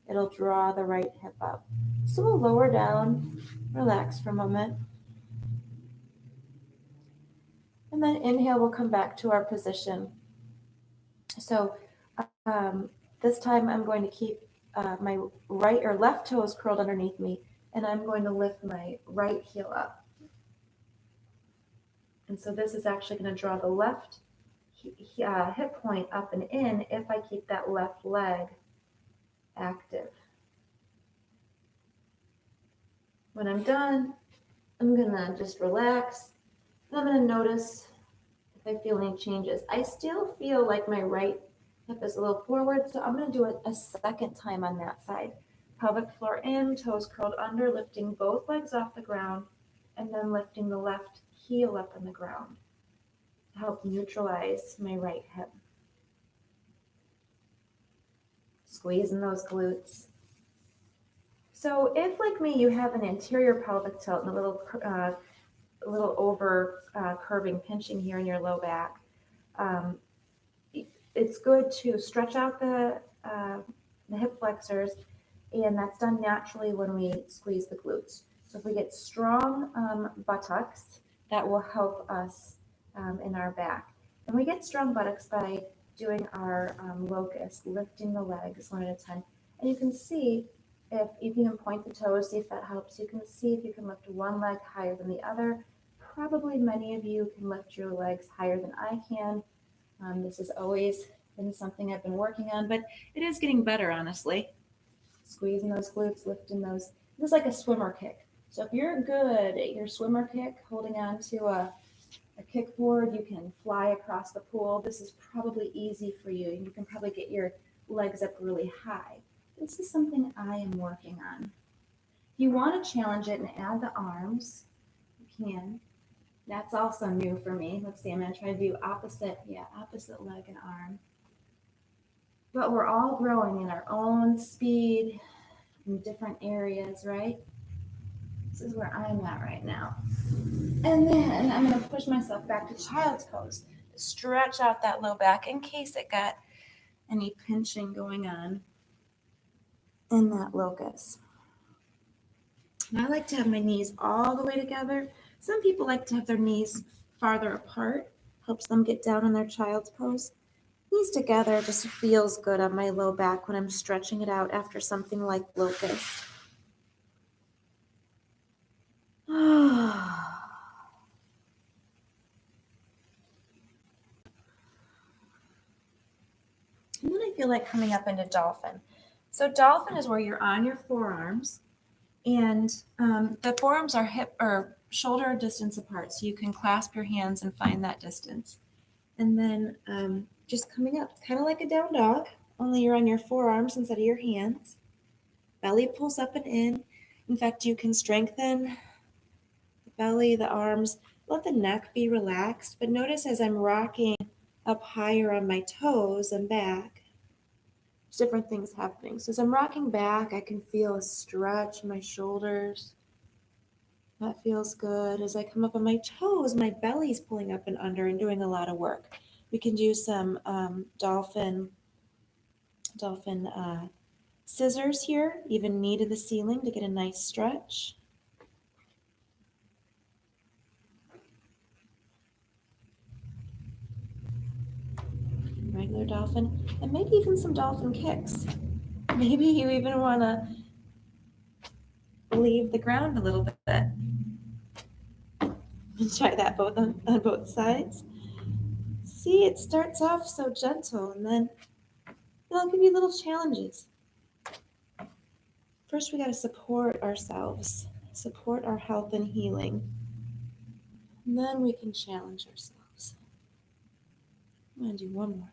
Speaker 1: it'll draw the right hip up. So we'll lower down, relax for a moment. And then inhale, we'll come back to our position. So this time I'm going to keep my right or left toes curled underneath me, and I'm going to lift my right heel up. And so this is actually going to draw the left hip point up and in if I keep that left leg active. When I'm done, I'm going to just relax. And I'm going to notice if I feel any changes. I still feel like my right hip is a little forward, so I'm going to do it a second time on that side. Pelvic floor in, toes curled under, lifting both legs off the ground, and then lifting the left heel up on the ground to help neutralize my right hip. Squeezing those glutes. So if, like me, you have an anterior pelvic tilt and a little over curving, pinching here in your low back, it's good to stretch out the hip flexors, and that's done naturally when we squeeze the glutes. So if we get strong buttocks, that will help us in our back. And we get strong buttocks by doing our locust, lifting the legs one at a time. And you can see if you can point the toes, see if that helps. You can see if you can lift one leg higher than the other. Probably many of you can lift your legs higher than I can. This has always been something I've been working on, but it is getting better, honestly. Squeezing those glutes, lifting those. This is like a swimmer kick. So if you're good at your swimmer kick, holding on to a kickboard, you can fly across the pool. This is probably easy for you. You can probably get your legs up really high. This is something I am working on. If you want to challenge it and add the arms, you can. That's also new for me. Let's see, I'm going to try to do opposite leg and arm. But we're all growing in our own speed in different areas, right? This is where I'm at right now. And then I'm going to push myself back to child's pose. Stretch out that low back in case it got any pinching going on in that locust. And I like to have my knees all the way together. Some people like to have their knees farther apart, helps them get down in their child's pose. Knees together just feels good on my low back when I'm stretching it out after something like locust. And then I feel like coming up into dolphin. So dolphin is where you're on your forearms, and the forearms are hip or shoulder distance apart, so you can clasp your hands and find that distance. And then just coming up, kind of like a down dog, only you're on your forearms instead of your hands. Belly pulls up and in. In fact, you can strengthen the belly, the arms, let the neck be relaxed. But notice as I'm rocking up higher on my toes and back, there's different things happening. So as I'm rocking back, I can feel a stretch in my shoulders. That feels good. As I come up on my toes, my belly's pulling up and under and doing a lot of work. We can do some dolphin scissors here, even knee to the ceiling to get a nice stretch. regular dolphin, and maybe even some dolphin kicks. Maybe you even want to leave the ground a little bit. Try that on both sides. See, it starts off so gentle, and then I'll give you little challenges. First, we got to support ourselves, support our health and healing. And then we can challenge ourselves. I'm going to do one more.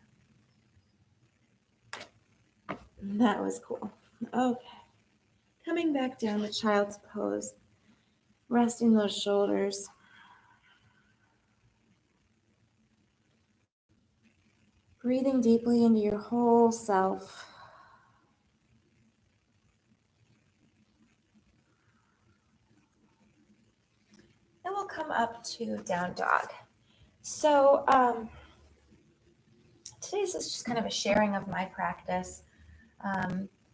Speaker 1: That was cool. Okay. Coming back down to child's pose, resting those shoulders. Breathing deeply into your whole self. Then we'll come up to down dog. So today's is just kind of a sharing of my practice,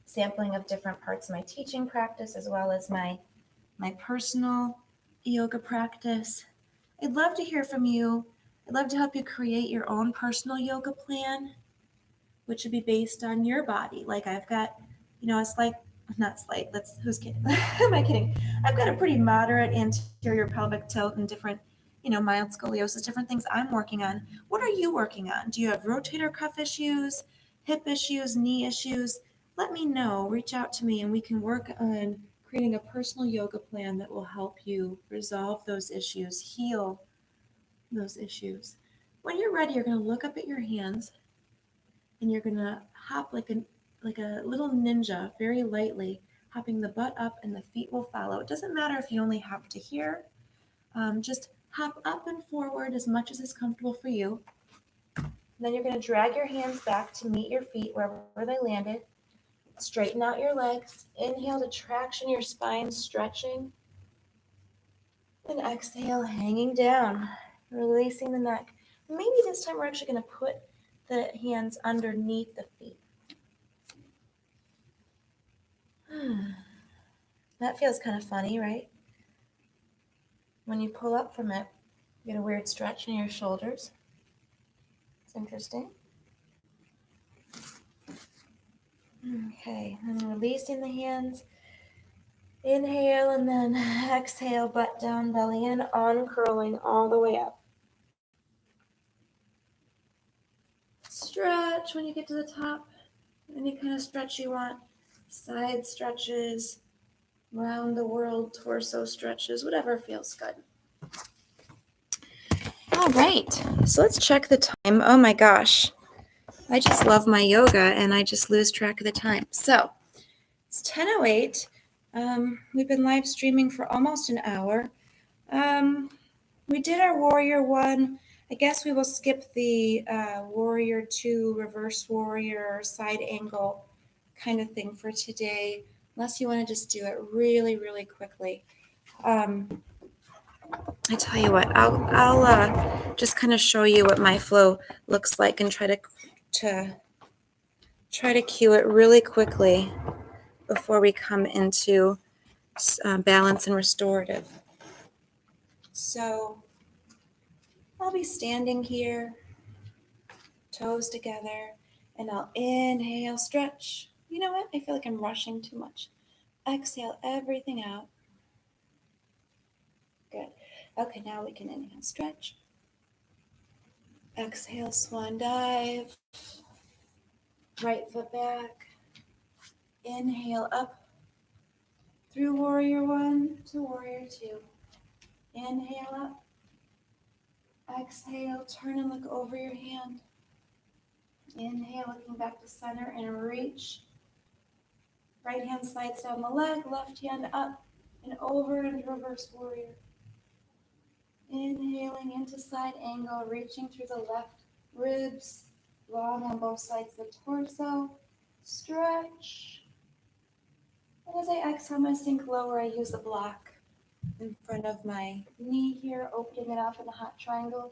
Speaker 1: sampling of different parts of my teaching practice, as well as my personal yoga practice. I'd love to hear from you. I'd love to help you create your own personal yoga plan, which would be based on your body. Like I've got, it's like, not slight, who's kidding? Am I kidding? I've got a pretty moderate anterior pelvic tilt and different, mild scoliosis, different things I'm working on. What are you working on? Do you have rotator cuff issues, hip issues, knee issues? Let me know. Reach out to me and we can work on creating a personal yoga plan that will help you resolve those issues, heal those issues. When you're ready, you're going to look up at your hands and you're going to hop like a little ninja, very lightly, hopping the butt up and the feet will follow. It doesn't matter if you only hop to here. Just hop up and forward as much as is comfortable for you. And then you're going to drag your hands back to meet your feet wherever they landed. Straighten out your legs. Inhale to traction your spine, stretching. And exhale, hanging down, releasing the neck. Maybe this time we're actually going to put the hands underneath the feet. That feels kind of funny, right? When you pull up from it, you get a weird stretch in your shoulders. It's interesting. Okay, and releasing the hands. Inhale and then exhale, butt down, belly in, uncurling all the way up. Stretch when you get to the top. Any kind of stretch you want. Side stretches, round the world, torso stretches, whatever feels good. All right, so let's check the time. Oh my gosh, I just love my yoga and I just lose track of the time. So it's 10:08. We've been live streaming for almost an hour. We did our Warrior 1. I guess we will skip the Warrior 2, reverse warrior, side angle kind of thing for today, unless you want to just do it really, really quickly. I tell you what, I'll just kind of show you what my flow looks like and try to cue it really quickly before we come into balance and restorative. So I'll be standing here, toes together, and I'll inhale, stretch. You know what? I feel like I'm rushing too much. Exhale everything out. Good. Okay, now we can inhale, stretch. Exhale, swan dive. Right foot back. Inhale up through Warrior 1 to Warrior 2. Inhale up. Exhale, turn and look over your hand. Inhale, looking back to center and reach. Right hand slides down the leg, left hand up and over into reverse warrior. Inhaling into side angle, reaching through the left ribs, long on both sides of the torso. Stretch. And as I exhale, I'm going to sink lower. I use the block in front of my knee here, opening it up in a hot triangle.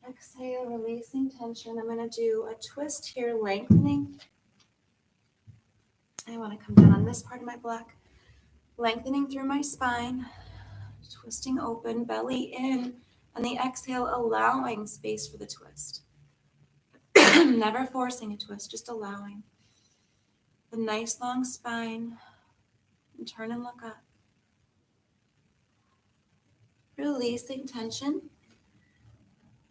Speaker 1: Exhale, releasing tension. I'm going to do a twist here, lengthening. I want to come down on this part of my block, lengthening through my spine, twisting open, belly in. On the exhale, allowing space for the twist. Never forcing a twist, just allowing. The nice long spine. And turn and look up. Releasing tension.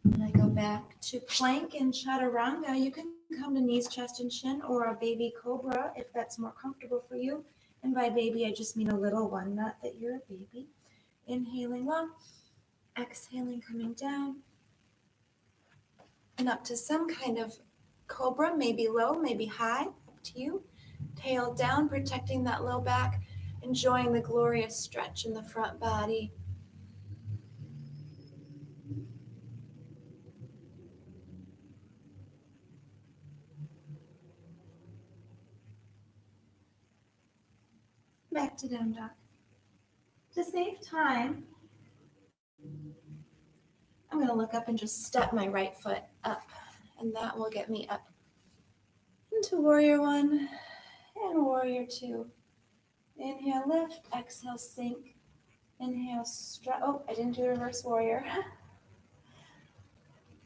Speaker 1: And I go back to plank and chaturanga. You can come to knees, chest, and chin, or a baby cobra if that's more comfortable for you. And by baby, I just mean a little one, not that you're a baby. Inhaling long, exhaling, coming down, and up to some kind of cobra, maybe low, maybe high, up to you. Tail down, protecting that low back, enjoying the glorious stretch in the front body. Back to down dog. To save time, I'm going to look up and just step my right foot up, and that will get me up into warrior one and warrior two. Inhale, lift, exhale, sink. Inhale, stretch. Oh, I didn't do reverse warrior.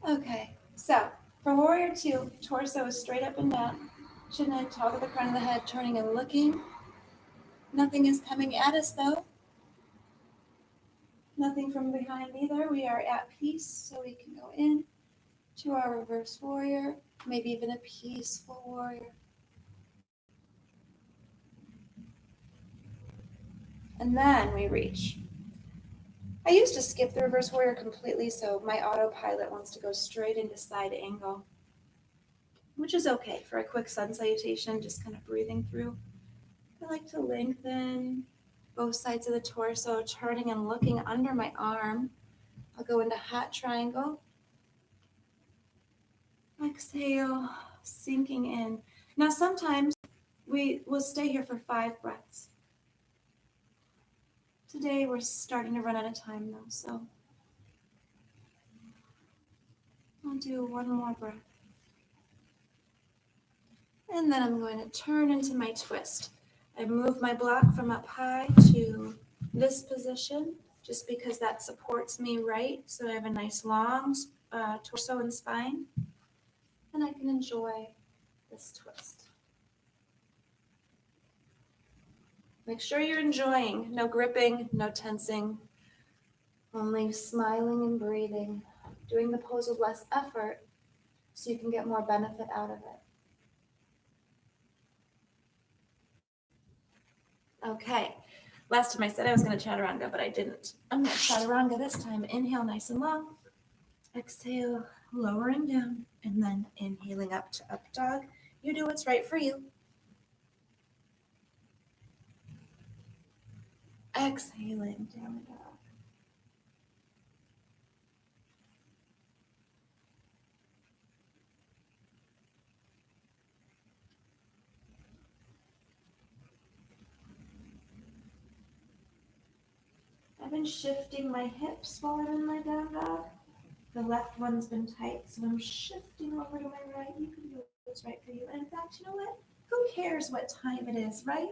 Speaker 1: Okay, so for warrior two, torso is straight up and down. Chin and top of the crown of the head, turning and looking. Nothing is coming at us though. Nothing from behind either. We are at peace, so we can go in to our reverse warrior, maybe even a peaceful warrior. And then we reach. I used to skip the reverse warrior completely, so my autopilot wants to go straight into side angle, which is okay for a quick sun salutation, just kind of breathing through. I like to lengthen both sides of the torso, turning and looking under my arm. I'll go into hot triangle. Exhale, sinking in. Now sometimes we will stay here for 5 breaths. Today we're starting to run out of time though, so I'll do one more breath. And then I'm going to turn into my twist. I move my block from up high to this position, just because that supports me right, so I have a nice long torso and spine, and I can enjoy this twist. Make sure you're enjoying. No gripping, no tensing, only smiling and breathing, doing the pose with less effort so you can get more benefit out of it. Okay, last time I said I was going to chaturanga, but I didn't. I'm going to chaturanga this time. Inhale nice and long. Exhale, lowering down, and then inhaling up to up dog. You do what's right for you. Exhaling, down dog. I've been shifting my hips while I'm in my down dog. The left one's been tight, so I'm shifting over to my right. You can do what's right for you. And in fact, you know what? Who cares what time it is, right?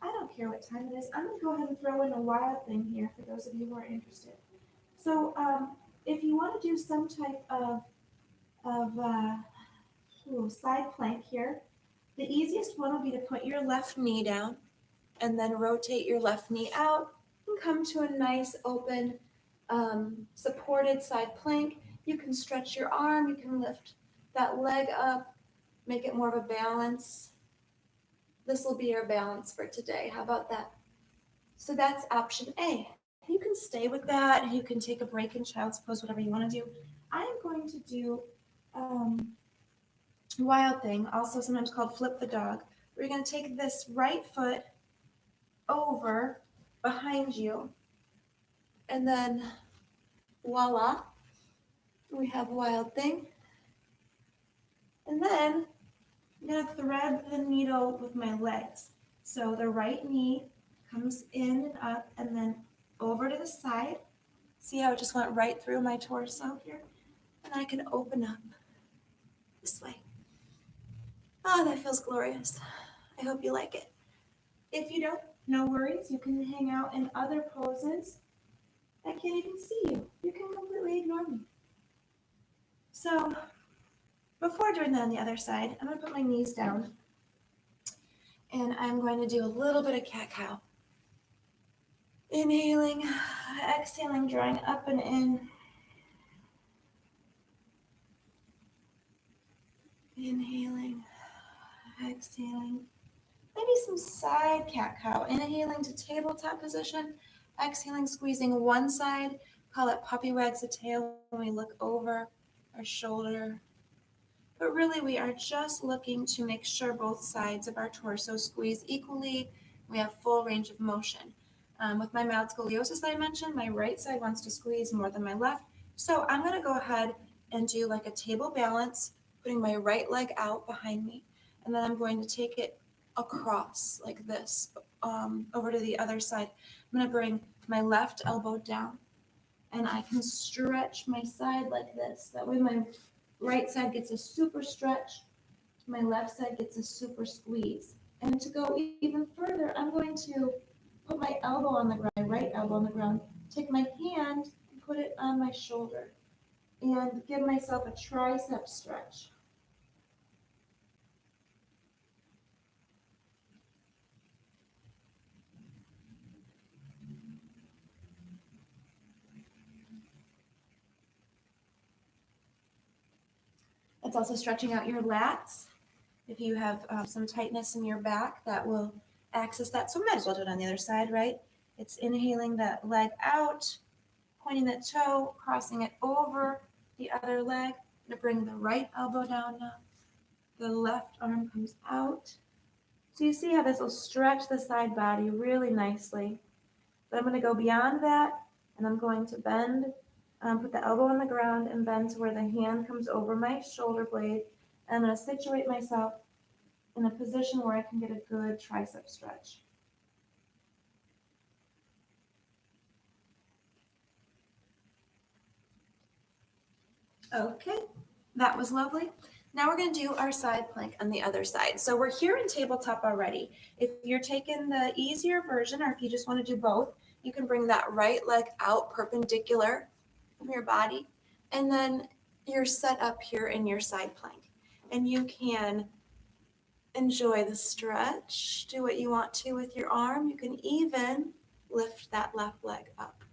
Speaker 1: I don't care what time it is. I'm going to go ahead and throw in a wild thing here for those of you who are interested. So if you want to do some type of side plank here, the easiest one will be to put your left knee down and then rotate your left knee out and come to a nice open supported side plank. You can stretch your arm, you can lift that leg up, make it more of a balance. This will be your balance for today. How about that? So that's option A. You can stay with that. You can take a break in child's pose, whatever you want to do. I am going to do wild thing, also sometimes called flip the dog. We're going to take this right foot over behind you, and then voila, we have wild thing. And then I'm going to thread the needle with my legs. So the right knee comes in and up and then over to the side. See how it just went right through my torso here? And I can open up this way. Oh, that feels glorious. I hope you like it. If you don't, no worries. You can hang out in other poses. I can't even see you. You can completely ignore me. So Before doing that on the other side, I'm going to put my knees down and I'm going to do a little bit of cat-cow. Inhaling, exhaling, drawing up and in. Inhaling, exhaling. Maybe some side cat-cow. Inhaling to tabletop position, exhaling, squeezing one side. Call it puppy wags the tail when we look over our shoulder. But really, we are just looking to make sure both sides of our torso squeeze equally. We have full range of motion. With my mild scoliosis I mentioned, my right side wants to squeeze more than my left. So I'm going to go ahead and do like a table balance, putting my right leg out behind me. And then I'm going to take it across like this, over to the other side. I'm going to bring my left elbow down. And I can stretch my side like this. That way my right side gets a super stretch, my left side gets a super squeeze. And to go even further, I'm going to put my elbow on the ground, my right elbow on the ground, take my hand and put it on my shoulder and give myself a tricep stretch. It's also stretching out your lats. If you have some tightness in your back, that will access that. So we might as well do it on the other side, right? It's inhaling that leg out, pointing that toe, crossing it over the other leg. I'm going to bring the right elbow down now. The left arm comes out. So you see how this will stretch the side body really nicely. But I'm going to go beyond that, and I'm going to bend, put the elbow on the ground and bend to where the hand comes over my shoulder blade. And I'm going to situate myself in a position where I can get a good tricep stretch. Okay, that was lovely. Now we're going to do our side plank on the other side. So we're here in tabletop already. If you're taking the easier version, or if you just want to do both, you can bring that right leg out perpendicular from your body, and then you're set up here in your side plank. And you can enjoy the stretch, do what you want to with your arm. You can even lift that left leg up.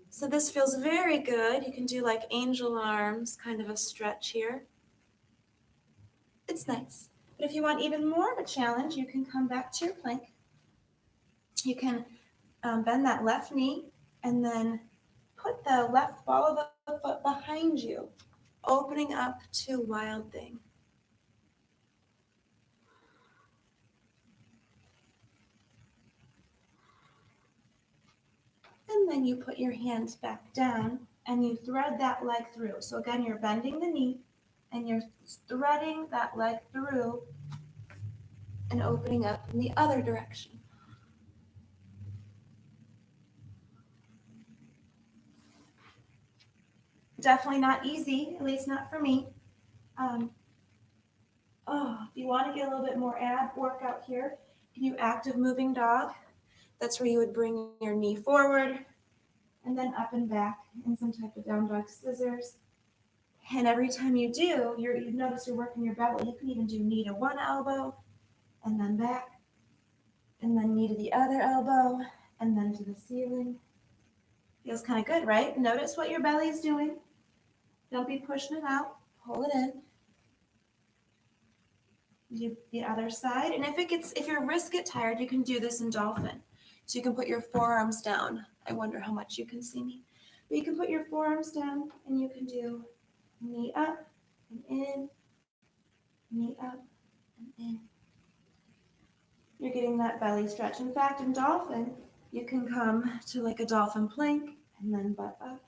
Speaker 1: So this feels very good. You can do like angel arms, kind of a stretch here. It's nice. But if you want even more of a challenge, you can come back to your plank. You can bend that left knee and then put the left ball of the foot behind you, opening up to Wild Thing. And then you put your hands back down and you thread that leg through. So again, you're bending the knee and you're threading that leg through and opening up in the other direction. Definitely not easy, at least not for me. If you want to get a little bit more ab workout here, you do active moving dog. That's where you would bring your knee forward and then up and back in some type of down dog scissors. And every time you do, you notice you're working your belly. You can even do knee to one elbow and then back, and then knee to the other elbow, and then to the ceiling. Feels kind of good, right? Notice what your belly is doing. Don't be pushing it out. Pull it in. Do the other side. And if your wrists get tired, you can do this in dolphin. So you can put your forearms down. I wonder how much you can see me. But you can put your forearms down and you can do knee up and in, knee up and in. You're getting that belly stretch. In fact, in dolphin, you can come to like a dolphin plank and then butt up.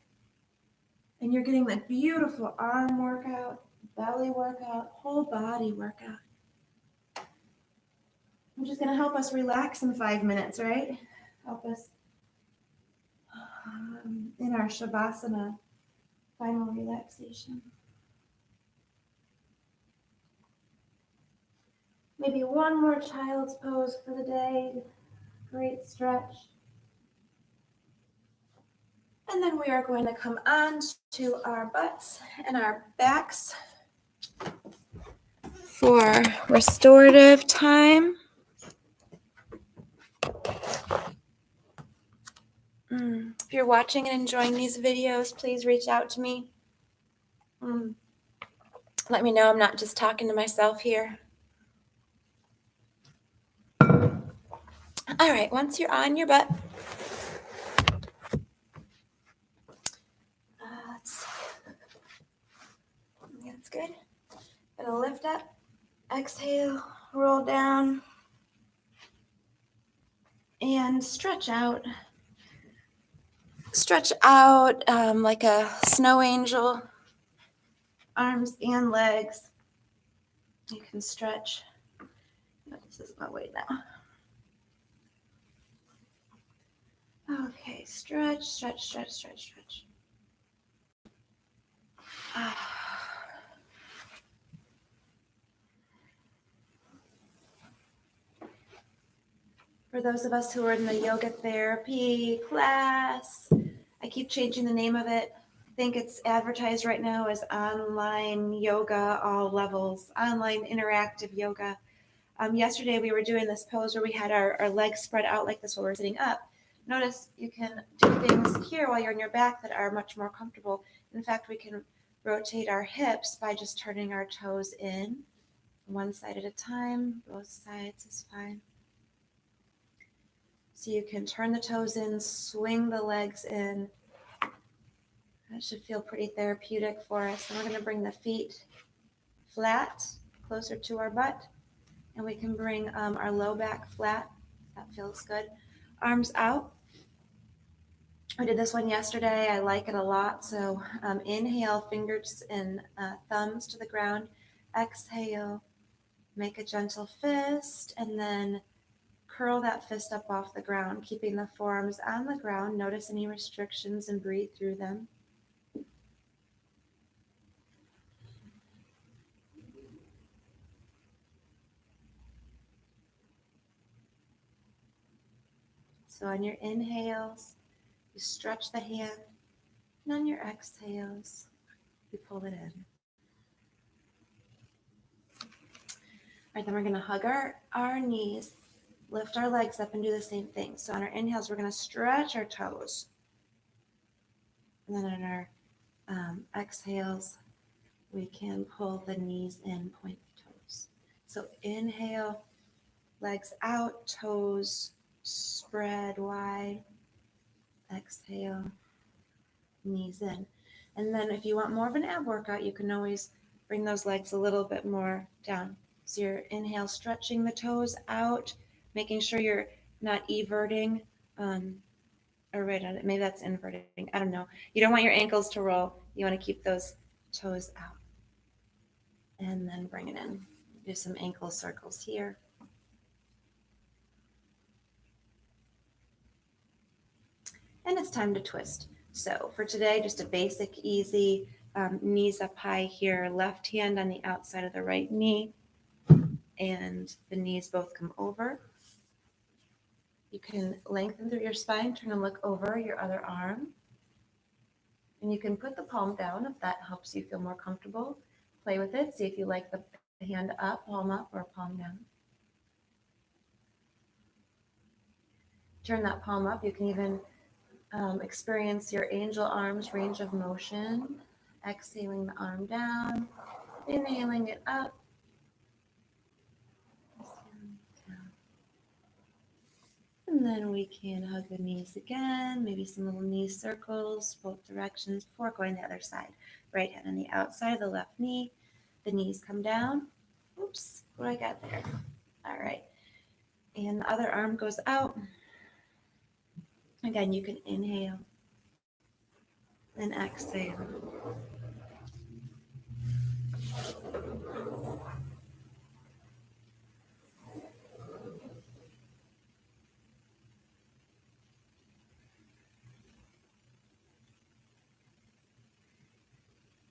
Speaker 1: And you're getting that beautiful arm workout, belly workout, whole body workout. Which is going to help us relax in 5 minutes, right? Help us in our Shavasana final relaxation. Maybe one more child's pose for the day. Great stretch. And then we are going to come on to our butts and our backs for restorative time. If you're watching and enjoying these videos, please reach out to me. Let me know I'm not just talking to myself here. All right, once you're on your butt, let's see. That's good. Gonna lift up, exhale, roll down, and stretch out. Stretch out like a snow angel, arms and legs. You can stretch. This is my weight now. Okay, stretch, stretch, stretch, stretch, stretch. For those of us who are in the yoga therapy class, I keep changing the name of it. I think it's advertised right now as online yoga, all levels, online interactive yoga. Yesterday we were doing this pose where we had our legs spread out like this while we're sitting up. Notice you can do things here while you're on your back that are much more comfortable. In fact, we can rotate our hips by just turning our toes in, one side at a time. Both sides is fine. So you can turn the toes in, swing the legs in. That should feel pretty therapeutic for us. And we're going to bring the feet flat, closer to our butt. And we can bring our low back flat. That feels good. Arms out. I did this one yesterday. I like it a lot. So inhale, fingers and thumbs to the ground. Exhale, make a gentle fist, and then curl that fist up off the ground, keeping the forearms on the ground. Notice any restrictions and breathe through them. So on your inhales, you stretch the hand, and on your exhales, you pull it in. All right, then we're going to hug our knees, lift our legs up, and do the same thing. So on our inhales, we're going to stretch our toes. And then on our exhales, we can pull the knees in, point the toes. So inhale, legs out, toes spread wide. Exhale, knees in. And then if you want more of an ab workout, you can always bring those legs a little bit more down. So you're inhale, stretching the toes out, making sure you're not everting, or right on it. Maybe that's inverting. I don't know. You don't want your ankles to roll. You want to keep those toes out. And then bring it in. Do some ankle circles here. And it's time to twist. So for today, just a basic, easy knees up high here, left hand on the outside of the right knee, and the knees both come over. You can lengthen through your spine, turn and look over your other arm. And you can put the palm down if that helps you feel more comfortable. Play with it. See if you like the hand up, or palm down. Turn that palm up. You can even experience your angel arms range of motion. Exhaling the arm down, inhaling it up. And then we can hug the knees again, maybe some little knee circles, both directions before going the other side. Right hand on the outside of the left knee. The knees come down. Oops, what do I got there? All right. And the other arm goes out. Again, you can inhale and exhale.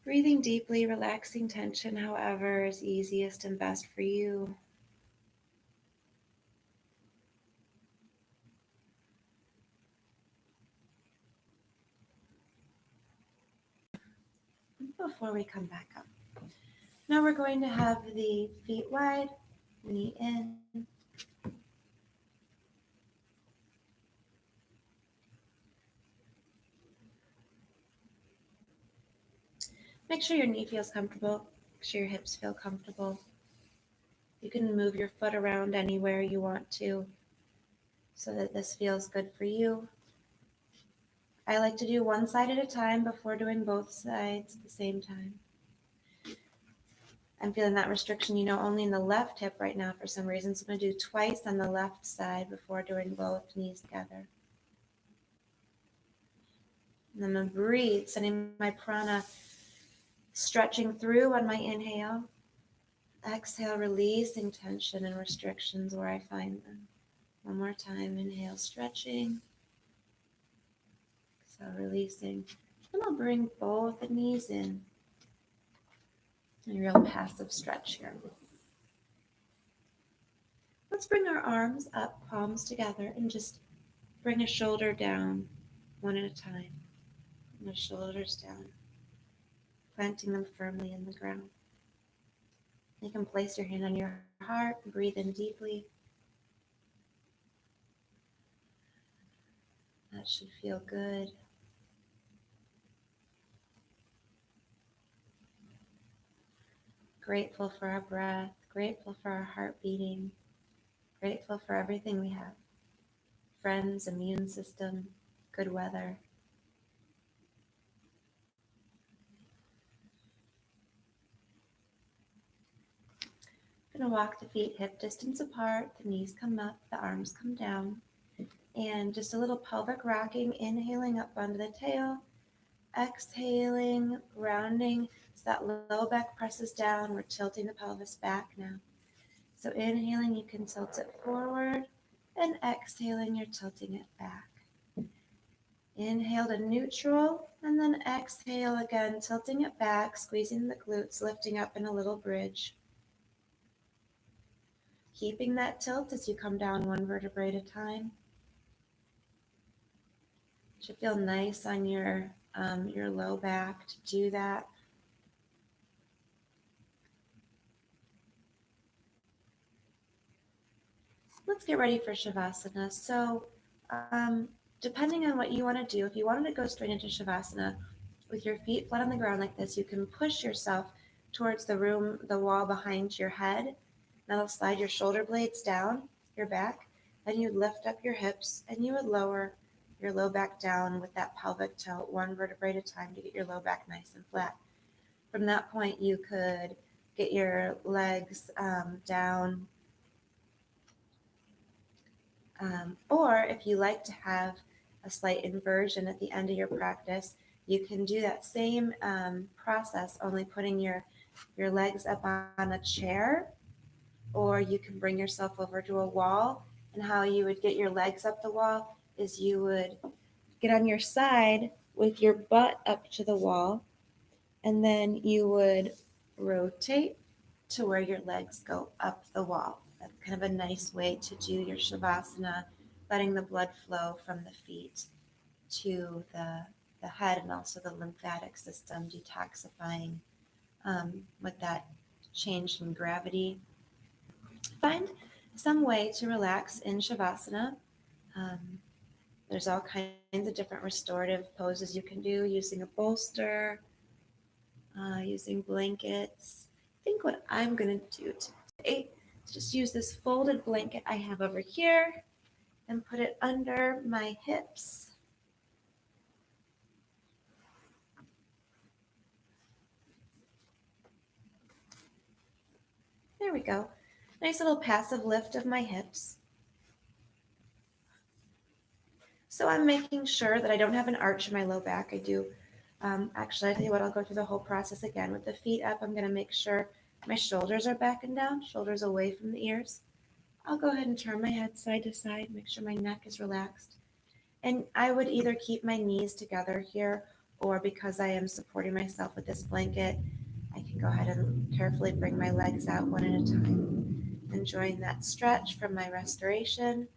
Speaker 1: Breathing deeply, relaxing tension, however, is easiest and best for you. before we come back up. Now we're going to have the feet wide, knee in. Make sure your knee feels comfortable. Make sure your hips feel comfortable. You can move your foot around anywhere you want to so that this feels good for you. I like to do one side at a time before doing both sides at the same time. I'm feeling that restriction, only in the left hip right now for some reason. So I'm going to do twice on the left side before doing both knees together. And I'm going to breathe, sending my prana stretching through on my inhale. Exhale, releasing tension and restrictions where I find them. One more time, inhale, stretching. Exhale, releasing. And I'll bring both the knees in. A real passive stretch here. Let's bring our arms up, palms together, and just bring a shoulder down one at a time. And the shoulders down, planting them firmly in the ground. You can place your hand on your heart, breathe in deeply. That should feel good. Grateful for our breath, grateful for our heart beating, grateful for everything we have. Friends, immune system, good weather. I'm going to walk the feet hip distance apart, the knees come up, the arms come down, and just a little pelvic rocking, inhaling up onto the tail, exhaling, rounding, so that low back presses down. We're tilting the pelvis back now. So inhaling, you can tilt it forward, and exhaling, you're tilting it back. Inhale to neutral, and then exhale again, tilting it back, squeezing the glutes, lifting up in a little bridge. Keeping that tilt as you come down one vertebrae at a time. It should feel nice on your low back to do that. Let's get ready for Shavasana. So depending on what you want to do, if you wanted to go straight into Shavasana with your feet flat on the ground like this, you can push yourself towards the wall behind your head. Now slide your shoulder blades down your back, then you lift up your hips and you would lower your low back down with that pelvic tilt one vertebrae at a time to get your low back nice and flat. From that point, you could get your legs down. Or if you like to have a slight inversion at the end of your practice, you can do that same process, only putting your legs up on a chair, or you can bring yourself over to a wall. And how you would get your legs up the wall is you would get on your side with your butt up to the wall, and then you would rotate to where your legs go up the wall. That's kind of a nice way to do your Shavasana, letting the blood flow from the feet to the head and also the lymphatic system, detoxifying with that change in gravity. Find some way to relax in Shavasana. There's all kinds of different restorative poses you can do using a bolster, using blankets. I think what I'm going to do today is just use this folded blanket I have over here and put it under my hips. There we go. Nice little passive lift of my hips. So I'm making sure that I don't have an arch in my low back. I do. Actually, I tell you what, I'll go through the whole process again. With the feet up, I'm going to make sure my shoulders are back and down, shoulders away from the ears. I'll go ahead and turn my head side to side, make sure my neck is relaxed. And I would either keep my knees together here, or because I am supporting myself with this blanket, I can go ahead and carefully bring my legs out one at a time. Enjoying that stretch from my restoration.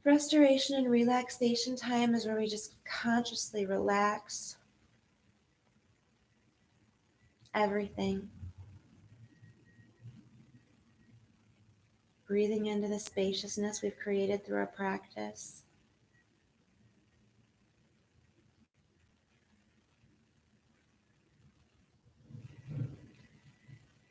Speaker 1: Restoration and relaxation time is where we just consciously relax. everything. Breathing into the spaciousness we've created through our practice.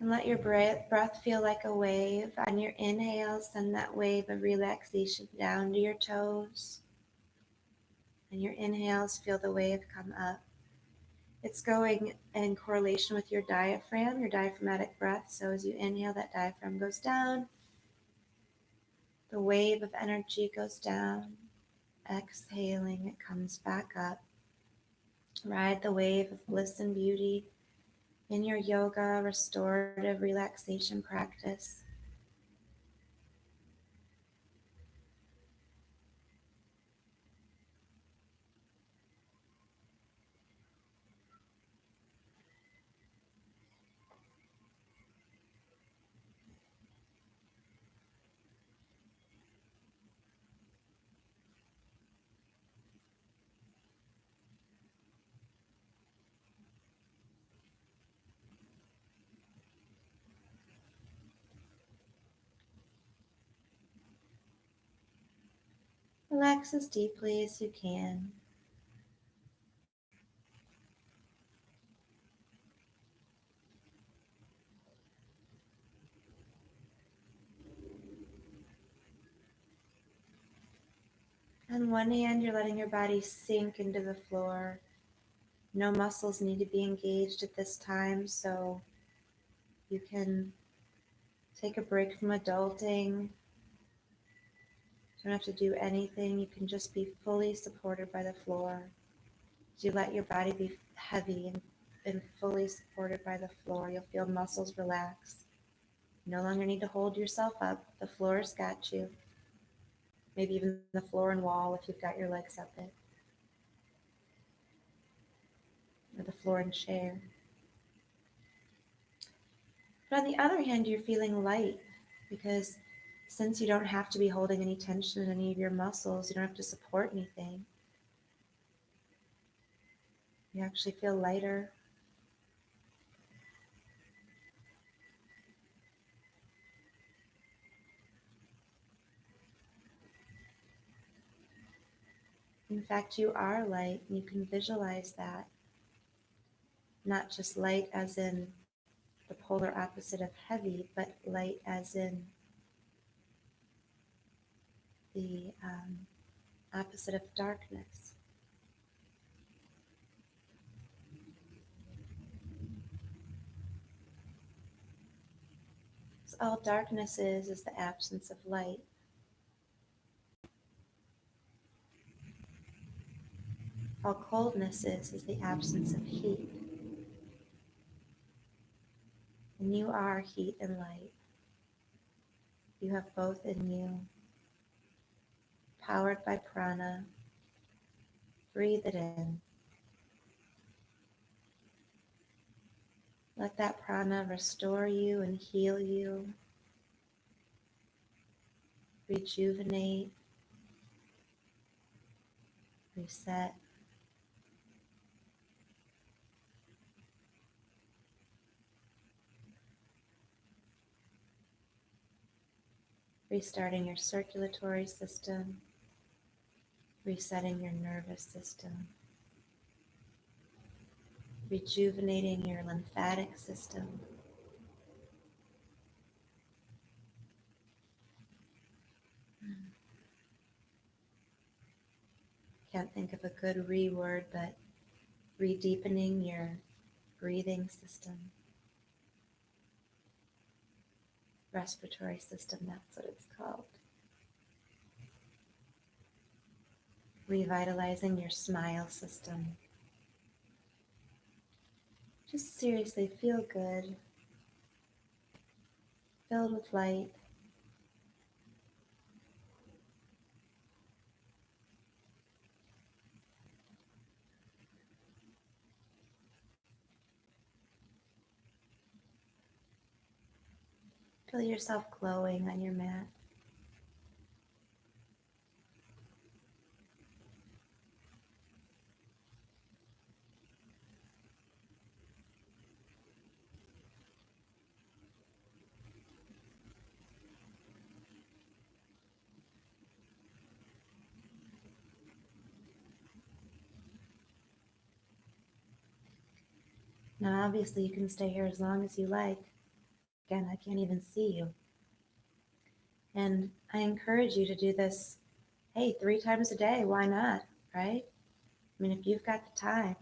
Speaker 1: And let your breath feel like a wave. On your inhale, send that wave of relaxation down to your toes. And your inhales, feel the wave come up. It's going in correlation with your diaphragm, your diaphragmatic breath. So as you inhale, that diaphragm goes down. The wave of energy goes down. Exhaling, it comes back up. Ride the wave of bliss and beauty in your yoga, restorative relaxation practice. Relax as deeply as you can. On one hand, you're letting your body sink into the floor. No muscles need to be engaged at this time, so you can take a break from adulting. You don't have to do anything. You can just be fully supported by the floor. As you let your body be heavy and fully supported by the floor, you'll feel muscles relax. You no longer need to hold yourself up. The floor's got you. Maybe even the floor and wall if you've got your legs up it. Or the floor and chair. But on the other hand, you're feeling light because since you don't have to be holding any tension in any of your muscles, you don't have to support anything. You actually feel lighter. In fact, you are light, and you can visualize that. Not just light as in the polar opposite of heavy, but light as in the opposite of darkness. So all darkness is the absence of light. All coldness is the absence of heat. And you are heat and light. You have both in you. Powered by prana. Breathe it in. Let that prana restore you and heal you. Rejuvenate. Reset. Restarting your circulatory system. Resetting your nervous system. Rejuvenating your lymphatic system. Can't think of a good word, but re-deepening your breathing system. Respiratory system, that's what it's called. Revitalizing your smile system. Just seriously feel good. Filled with light. Feel yourself glowing on your mat. Now, obviously, you can stay here as long as you like. Again, I can't even see you. And I encourage you to do this, hey, 3 times a day. Why not, right? I mean, if you've got the time.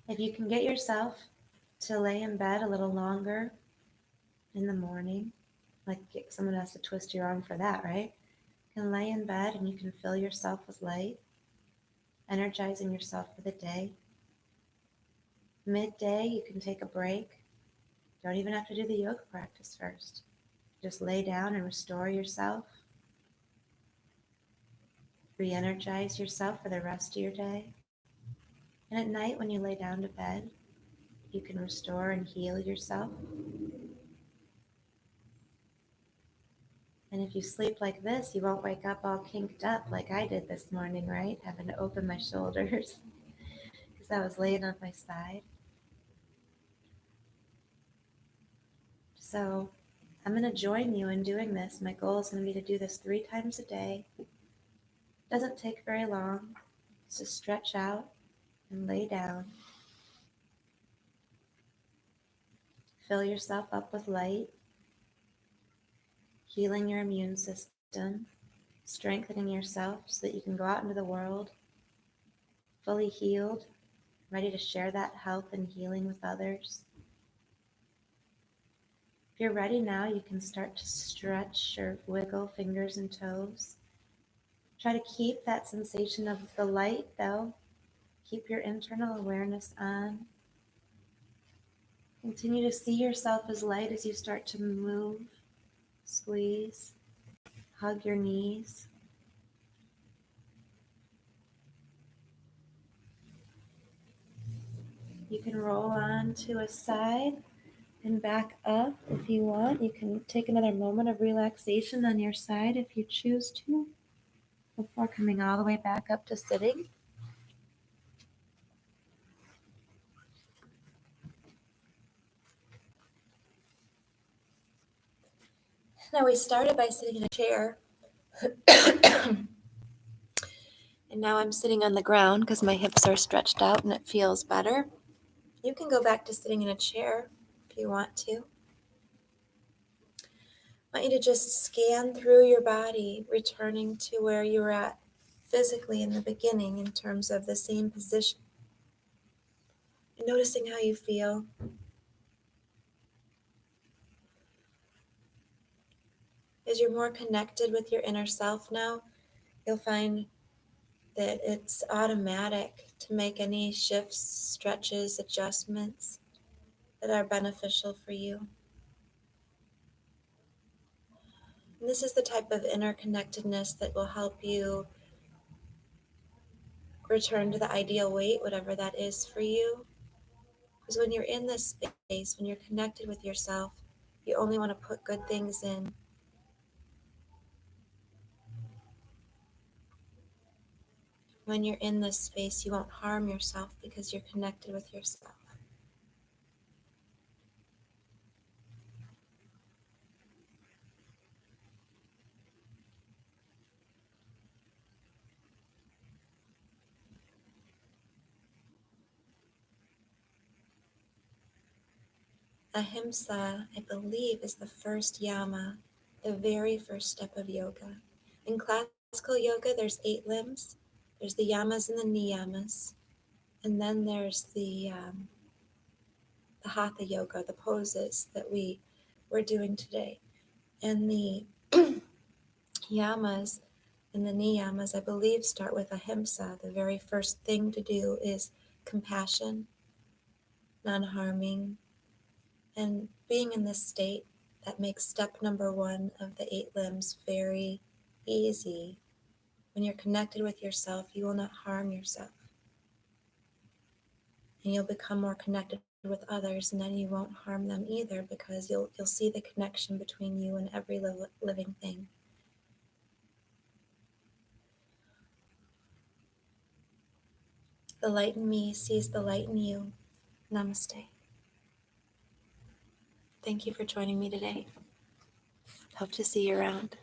Speaker 1: If you can get yourself to lay in bed a little longer in the morning, like someone has to twist your arm for that, right? You can lay in bed and you can fill yourself with light, energizing yourself for the day. Midday, you can take a break. Don't even have to do the yoga practice first. Just lay down and restore yourself. Re-energize yourself for the rest of your day. And at night, when you lay down to bed, you can restore and heal yourself. And if you sleep like this, you won't wake up all kinked up like I did this morning, right? Having to open my shoulders because I was laying on my side. So I'm going to join you in doing this. My goal is going to be to do this 3 times a day. It doesn't take very long. It's just stretch out and lay down. Fill yourself up with light, healing your immune system, strengthening yourself so that you can go out into the world fully healed, ready to share that health and healing with others. If you're ready now, you can start to stretch or wiggle fingers and toes. Try to keep that sensation of the light, though. Keep your internal awareness on. Continue to see yourself as light as you start to move, squeeze, hug your knees. You can roll on to a side and back up if you want. You can take another moment of relaxation on your side if you choose to, before coming all the way back up to sitting. Now we started by sitting in a chair. And now I'm sitting on the ground because my hips are stretched out and it feels better. You can go back to sitting in a chair if you want to. I want you to just scan through your body, returning to where you were at physically in the beginning in terms of the same position. And noticing how you feel. As you're more connected with your inner self now, you'll find that it's automatic to make any shifts, stretches, adjustments that are beneficial for you. And this is the type of interconnectedness that will help you return to the ideal weight, whatever that is for you. Because when you're in this space, when you're connected with yourself, you only want to put good things in. When you're in this space, you won't harm yourself because you're connected with yourself. Ahimsa, I believe, is the first yama, the very first step of yoga. In classical yoga, there's 8 limbs. There's the yamas and the niyamas. And then there's the hatha yoga, the poses that we're doing today. And the yamas and the niyamas, I believe, start with ahimsa. The very first thing to do is compassion, non-harming, and being in this state that makes step number 1 of the 8 limbs very easy. When you're connected with yourself, you will not harm yourself. And you'll become more connected with others, and then you won't harm them either, because you'll see the connection between you and every living thing. The light in me sees the light in you. Namaste. Thank you for joining me today. Hope to see you around.